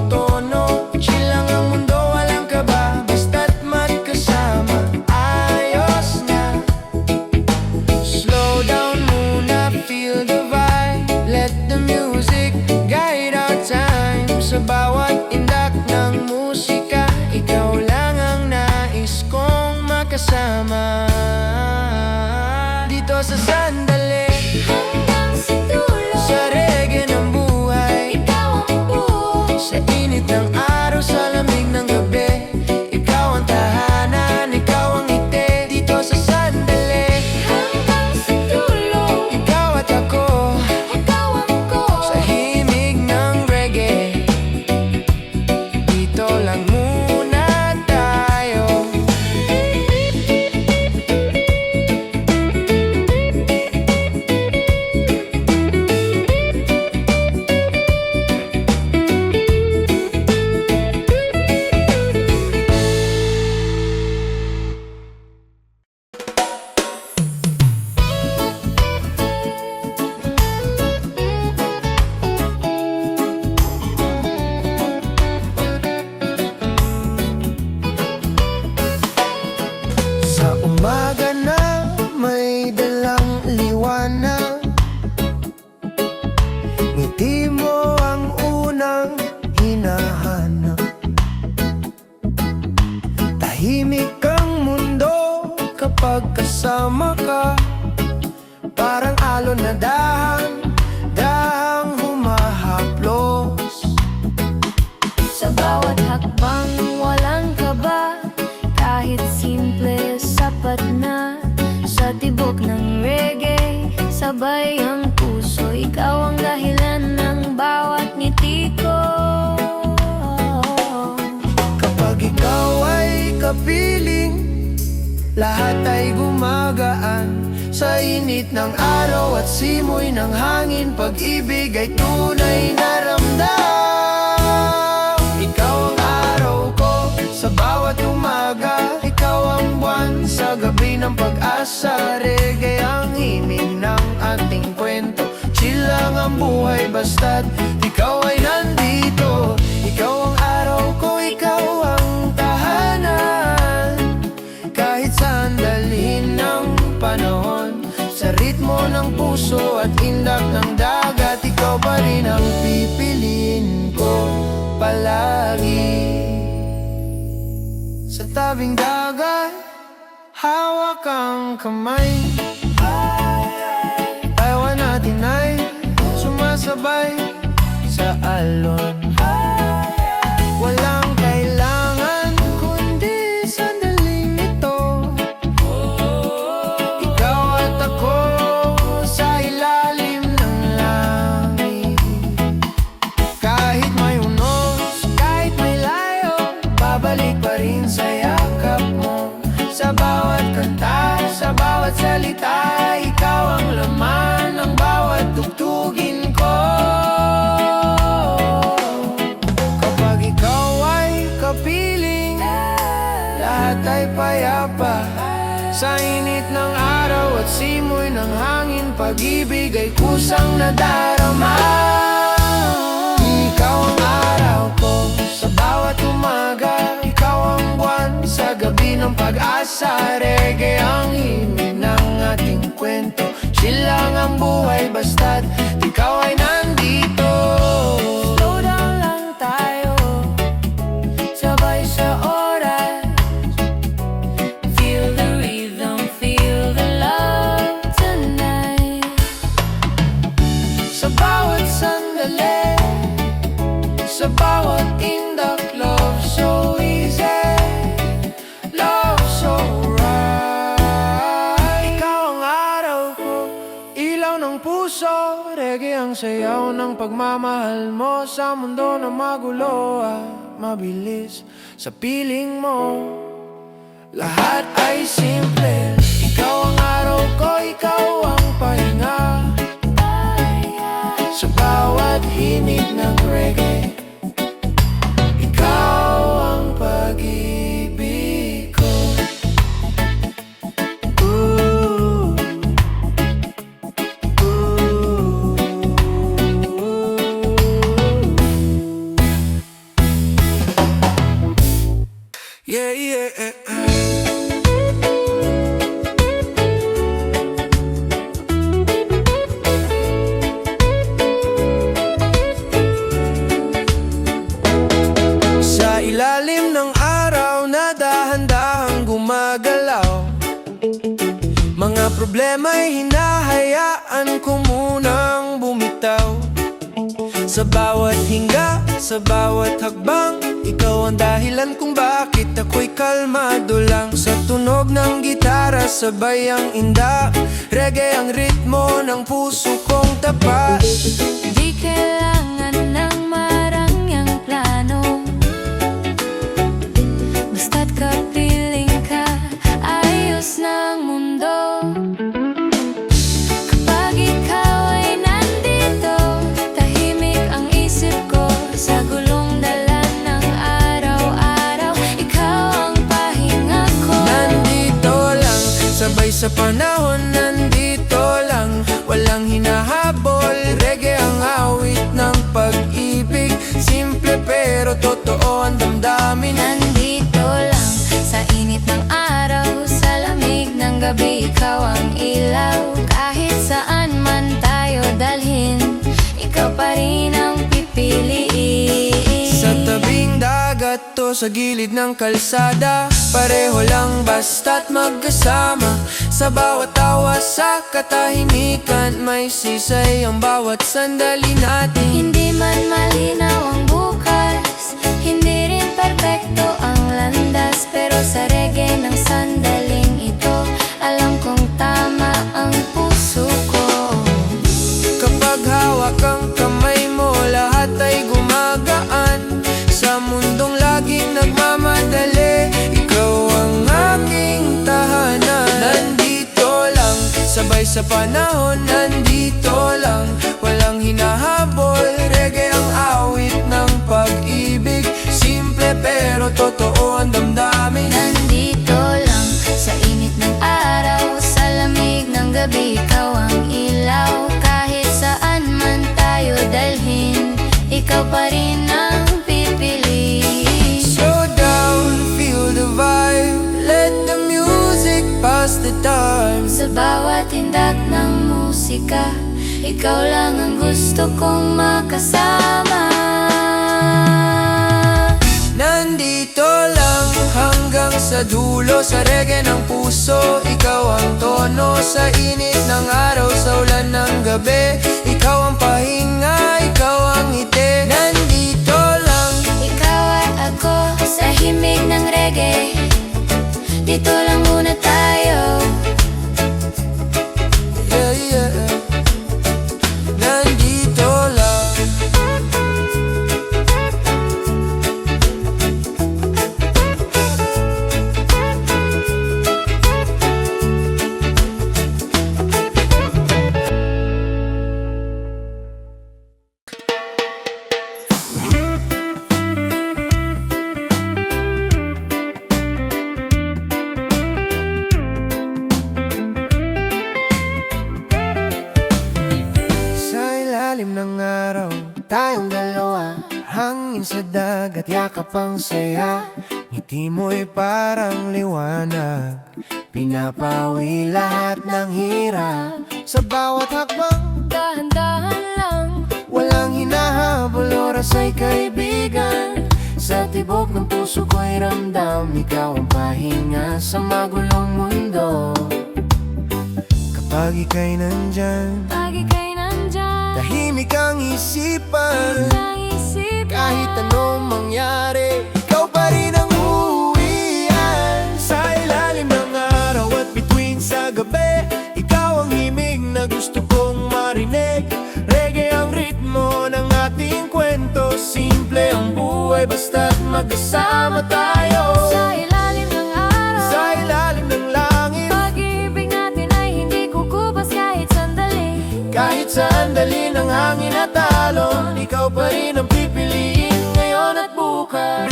ikaw ang dahilan ng bawat ngiti ko. Kapag ikaw ay kapiling, lahat ay gumagaan. Sa init ng araw at simoy ng hangin, pag-ibig ay tunay na ramdam. Ikaw ang araw ko sa bawat umaga, ikaw ang buwan sa gabi ng pag-asa. Reggae ang himig ng ating kwento, chill lang ang buhay basta't ikaw ay nandito. Ikaw ang araw ko, ikaw ang tahanan. Kahit saan dalhin ng panahon, sa ritmo ng puso at indak ng dagat, ikaw pa rin ang pipiliin ko palagi. Sa tabing dagat, hawak ang kamay, tawa natin ay sumasabay sa alon. Walang kailangan kundi sandaling ito, ikaw at ako sa ilalim ng langit. Kahit may unos, kahit may layo, babalik pa rin sa yakap mo. Sa bawat kanta, sa bawat salita, ikaw ang laman ng bawat tugtugin ko. Kapag ikaw ay kapiling, lahat ay payapa. Sa init ng araw at simoy ng hangin, pag-ibig ay kusang nadarama. Ikaw ang araw ko sa bawat umaga, ikaw ang buwan sa gabi ng pag-asa. Reggae ang himig ng ating kwento, chill lang ang buhay basta't ikaw ay nandito. Slow down lang tayo, sabay sa oras. Feel the rhythm, feel the love tonight. Sa bawat sandali, sa bawat indak, love so easy, love so right. Ikaw ang araw ko, ilaw ng puso, reggae ang sayaw ng pagmamahal mo. Sa mundo na magulo at mabilis, sa piling mo lahat ay simple. Ikaw ang araw ko, ikaw ang pahinga. Sa bawat hinig ng reggae, ikaw ang pag-ibig ko. Ooh. Ooh. Yeah, yeah. Sa ilalim ng araw na dahan-dahang gumagalaw, mga problema'y hinahayaan ko munang bumitaw. Sa bawat hinga, sa bawat hakbang, ikaw ang dahilan kung bakit ako'y kalmado lang. Sa tunog ng gitara, sabay ang inda, reggae ang ritmo ng puso kong tapat. Di kailangan ng marangyang plano, basta't kapiling ka, ayos na ang mundo. Kapag ikaw ay nandito, tahimik ang isip ko. Sa gulong dala ng araw-araw, ikaw ang pahinga ko. Nandito lang, sabay sa panahon, nandito lang, walang hinahabol. Reggae ang awit ng pag-ibig, simple pero totoo ang damdamin. Nandito lang, sa init ng araw, sa lamig ng gabi, ikaw ang ilaw. Kahit saan man tayo dalhin, ikaw pa rin ang pipiliin. Sa tabing dagat to sa gilid ng kalsada, pareho lang basta't magkasama. Sa bawat tawa, sa katahimikan, may sisay ang bawat sandali natin. Hindi man malinaw ang bukas, hindi rin perpekto ang landas, pero sa reggae ng sandaling ito, alam kong tama ang puso ko. Kapag Kapag hawak ang kamay mo, lahat ay gumagaan. Sa mundong laging nagmamadali, ikaw ang aking tahanan. Nandito lang, sabay sa panahon, nandito lang, walang hinahabol. Reggae ang awit ng pag-ibig, simple pero totoo ang damdamin. Nandito lang, sa init ng araw, sa lamig ng gabi, ikaw ang ilaw. Kahit saan man tayo dalhin, ikaw pa rin ang pipiliin. Slow down, feel the vibe, let the music pass the time. Sa bawat tindak ng musika, ikaw lang ang gusto kong makasama. Nandito lang hanggang sa dulo, sa reggae ng puso. Ikaw ang tono sa init ng araw, sa ulan ng gabi. Ikaw ang pahinga, ikaw ang ngiti. Nandito lang, Ikaw at ako sa himig ng reggae, dito lang muna tayo. yeah, yeah. Nandito lang. Sa ilalim ng araw, tayong dalawa, hangin sa dagat, yakap ang saya. Ngiti mo'y parang liwanag, pinapawi lahat ng hirap. Sa bawat hakbang, Dahan-dahan lang, walang hinahabol, oras ay kaibigan. Sa tibok ng puso ko'y ramdam, ikaw ang pahinga sa magulong mundo. Kapag ika'y nandyan, pag ika'y nandyan, tahimik ang isipan. ang isip Kahit anong mangyari, ikaw pa rin ang uuwian. Sa ilalim ng araw at bituin sa gabi, ikaw ang himig na gusto kong marinig. Reggae ang ritmo ng ating kwento, simple ang buhay basta't magkasama tayo. sa ilalim ng araw. Sa ilalim ng langit, Pag-ibig natin ay hindi kukupas kahit sandali. kahit saan dali ng hangin at alon, ikaw pa rin ang pipiliin ngayon at bukas.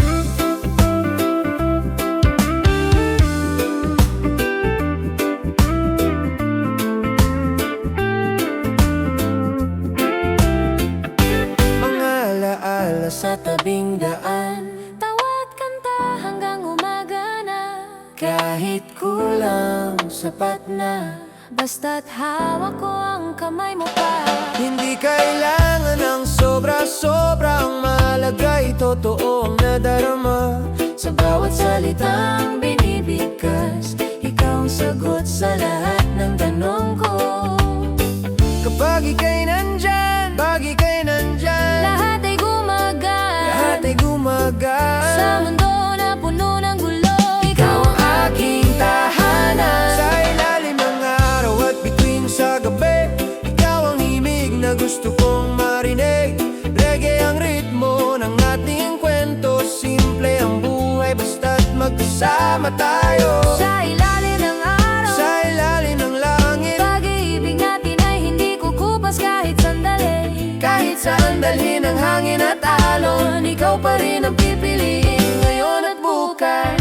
Mga alaala sa tabing daan, Tawat kanta hanggang umaga na, kahit kulang sapat na. basta't hawak ko ang kamay mo pa. Hindi kailangan ng sobra-sobrang malagay, totoo ang nadarama. Sa bawat salitang binibigkas, ikaw ang sagot sa lahat ng tanong ko. Kapag ika'y nandyan, pag ika'y nandyan, Lahat ay gumagaan, lahat ay gumagaan. sa mundo na puno ng gulo, Ikaw ang aking tahanan. Sa ilalim ng araw at bituin sa gabi, ikaw ang himig na gusto kong marinig. Reggae ang ritmo ng ating kwento, simple ang buhay basta't magkasama tayo. sa ilalim ng araw. Sa ilalim ng langit, Pag-ibig natin ay hindi kukupas kahit sandali. kahit saan dalhin ng hangin at alon, ikaw pa rin ang pipiliin ngayon at bukas.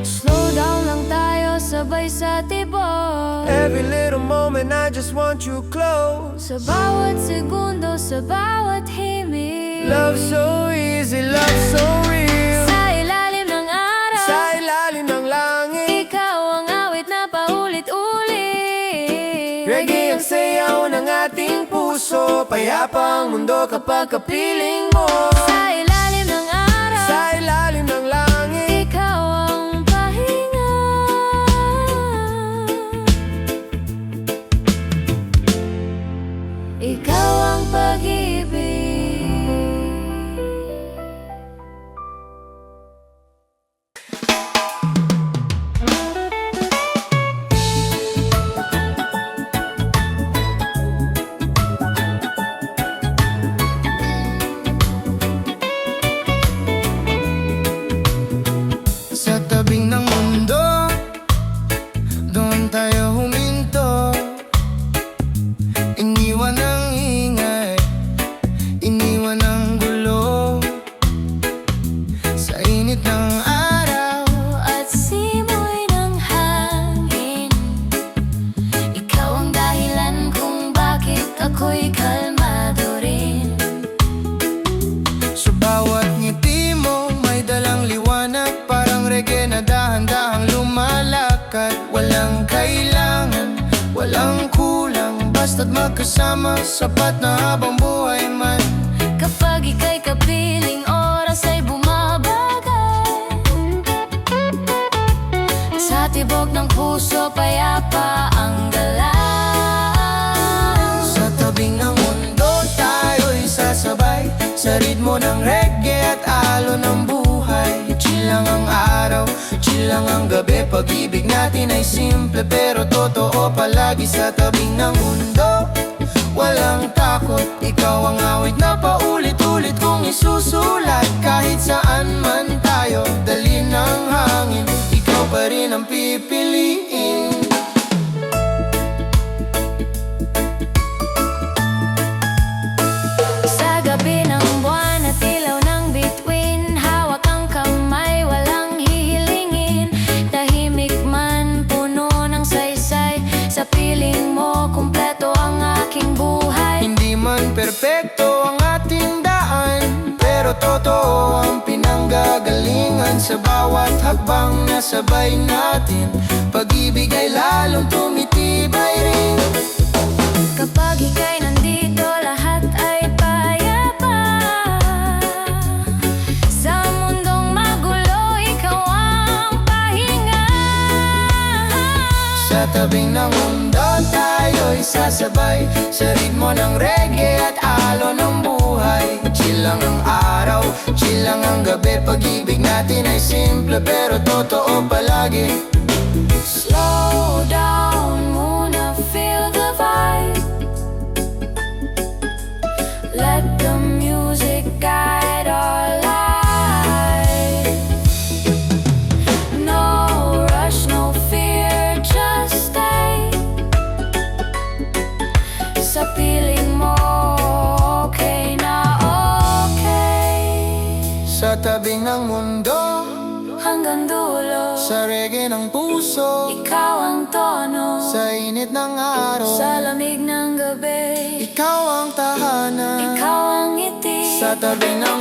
Slow down lang tayo, sabay sa tibok. Every little moment I just want you close. Sa bawat segundo, sa bawat himig. Love so easy, love so real. Sa ilalim ng araw. Sa ilalim ng langit, Ikaw ang awit na paulit-ulit. reggae ang sayaw ng ating puso. Payapa ang mundo kapag kapiling mo. Sa ilalim ng araw. Sa ilalim ng langit, Ikaw ang pahinga. Ikaw ang pag-ibig. basta't magkasama, sapat na habang buhay man. Kapag ika'y kapiling, oras ay bumabagal. Sa tibok ng puso, payapa ang galaw. Sa tabing ng mundo, tayo'y sasabay sa ritmo ng reggae at alon ng buhay. Chill lang ang araw, chill lang ang gabi. Pag-ibig natin ay simple pero totoo. Palagi sa tabing ng mundo, walang takot. Ikaw ang awit na paulit-ulit kong isusulat. Kahit saan man tayo, dali ng hangin, ikaw pa rin ang pipiliin. Sa gabi ng buwan at ilaw ng bituin, hawak ang kamay, walang hihilingin. Tahimik man, puno ng saysay, sa piling mo, kumpleto ang aking buhay. Hindi man perpekto ang ating daan, pero totoo ang pinanggagalingan. Sa bawat hakbang na sabay natin, pag-ibig ay lalong tumitibay rin. Kapag ika'y nandito, lahat ay payapa. Sa mundong magulo, ikaw ang pahinga. Sa tabing ng mundo, tayo'y sasabay sa ritmo ng reggae at alon ng buhay. Chill lang ang araw, chill lang ang gabi. Pag-ibig natin ay simple pero totoo palagi. Slow down muna, feel the vibe. Let the music guide our life. No rush, no fear, just stay. Sa piling mo, okay na okay. Sa tabing ng mundo, Hanggang dulo, sa reggae ng puso, ikaw ang tono. sa init ng araw, Sa lamig ng gabi, ikaw ang tahanan. ikaw ang ngiti. Sa tabi ng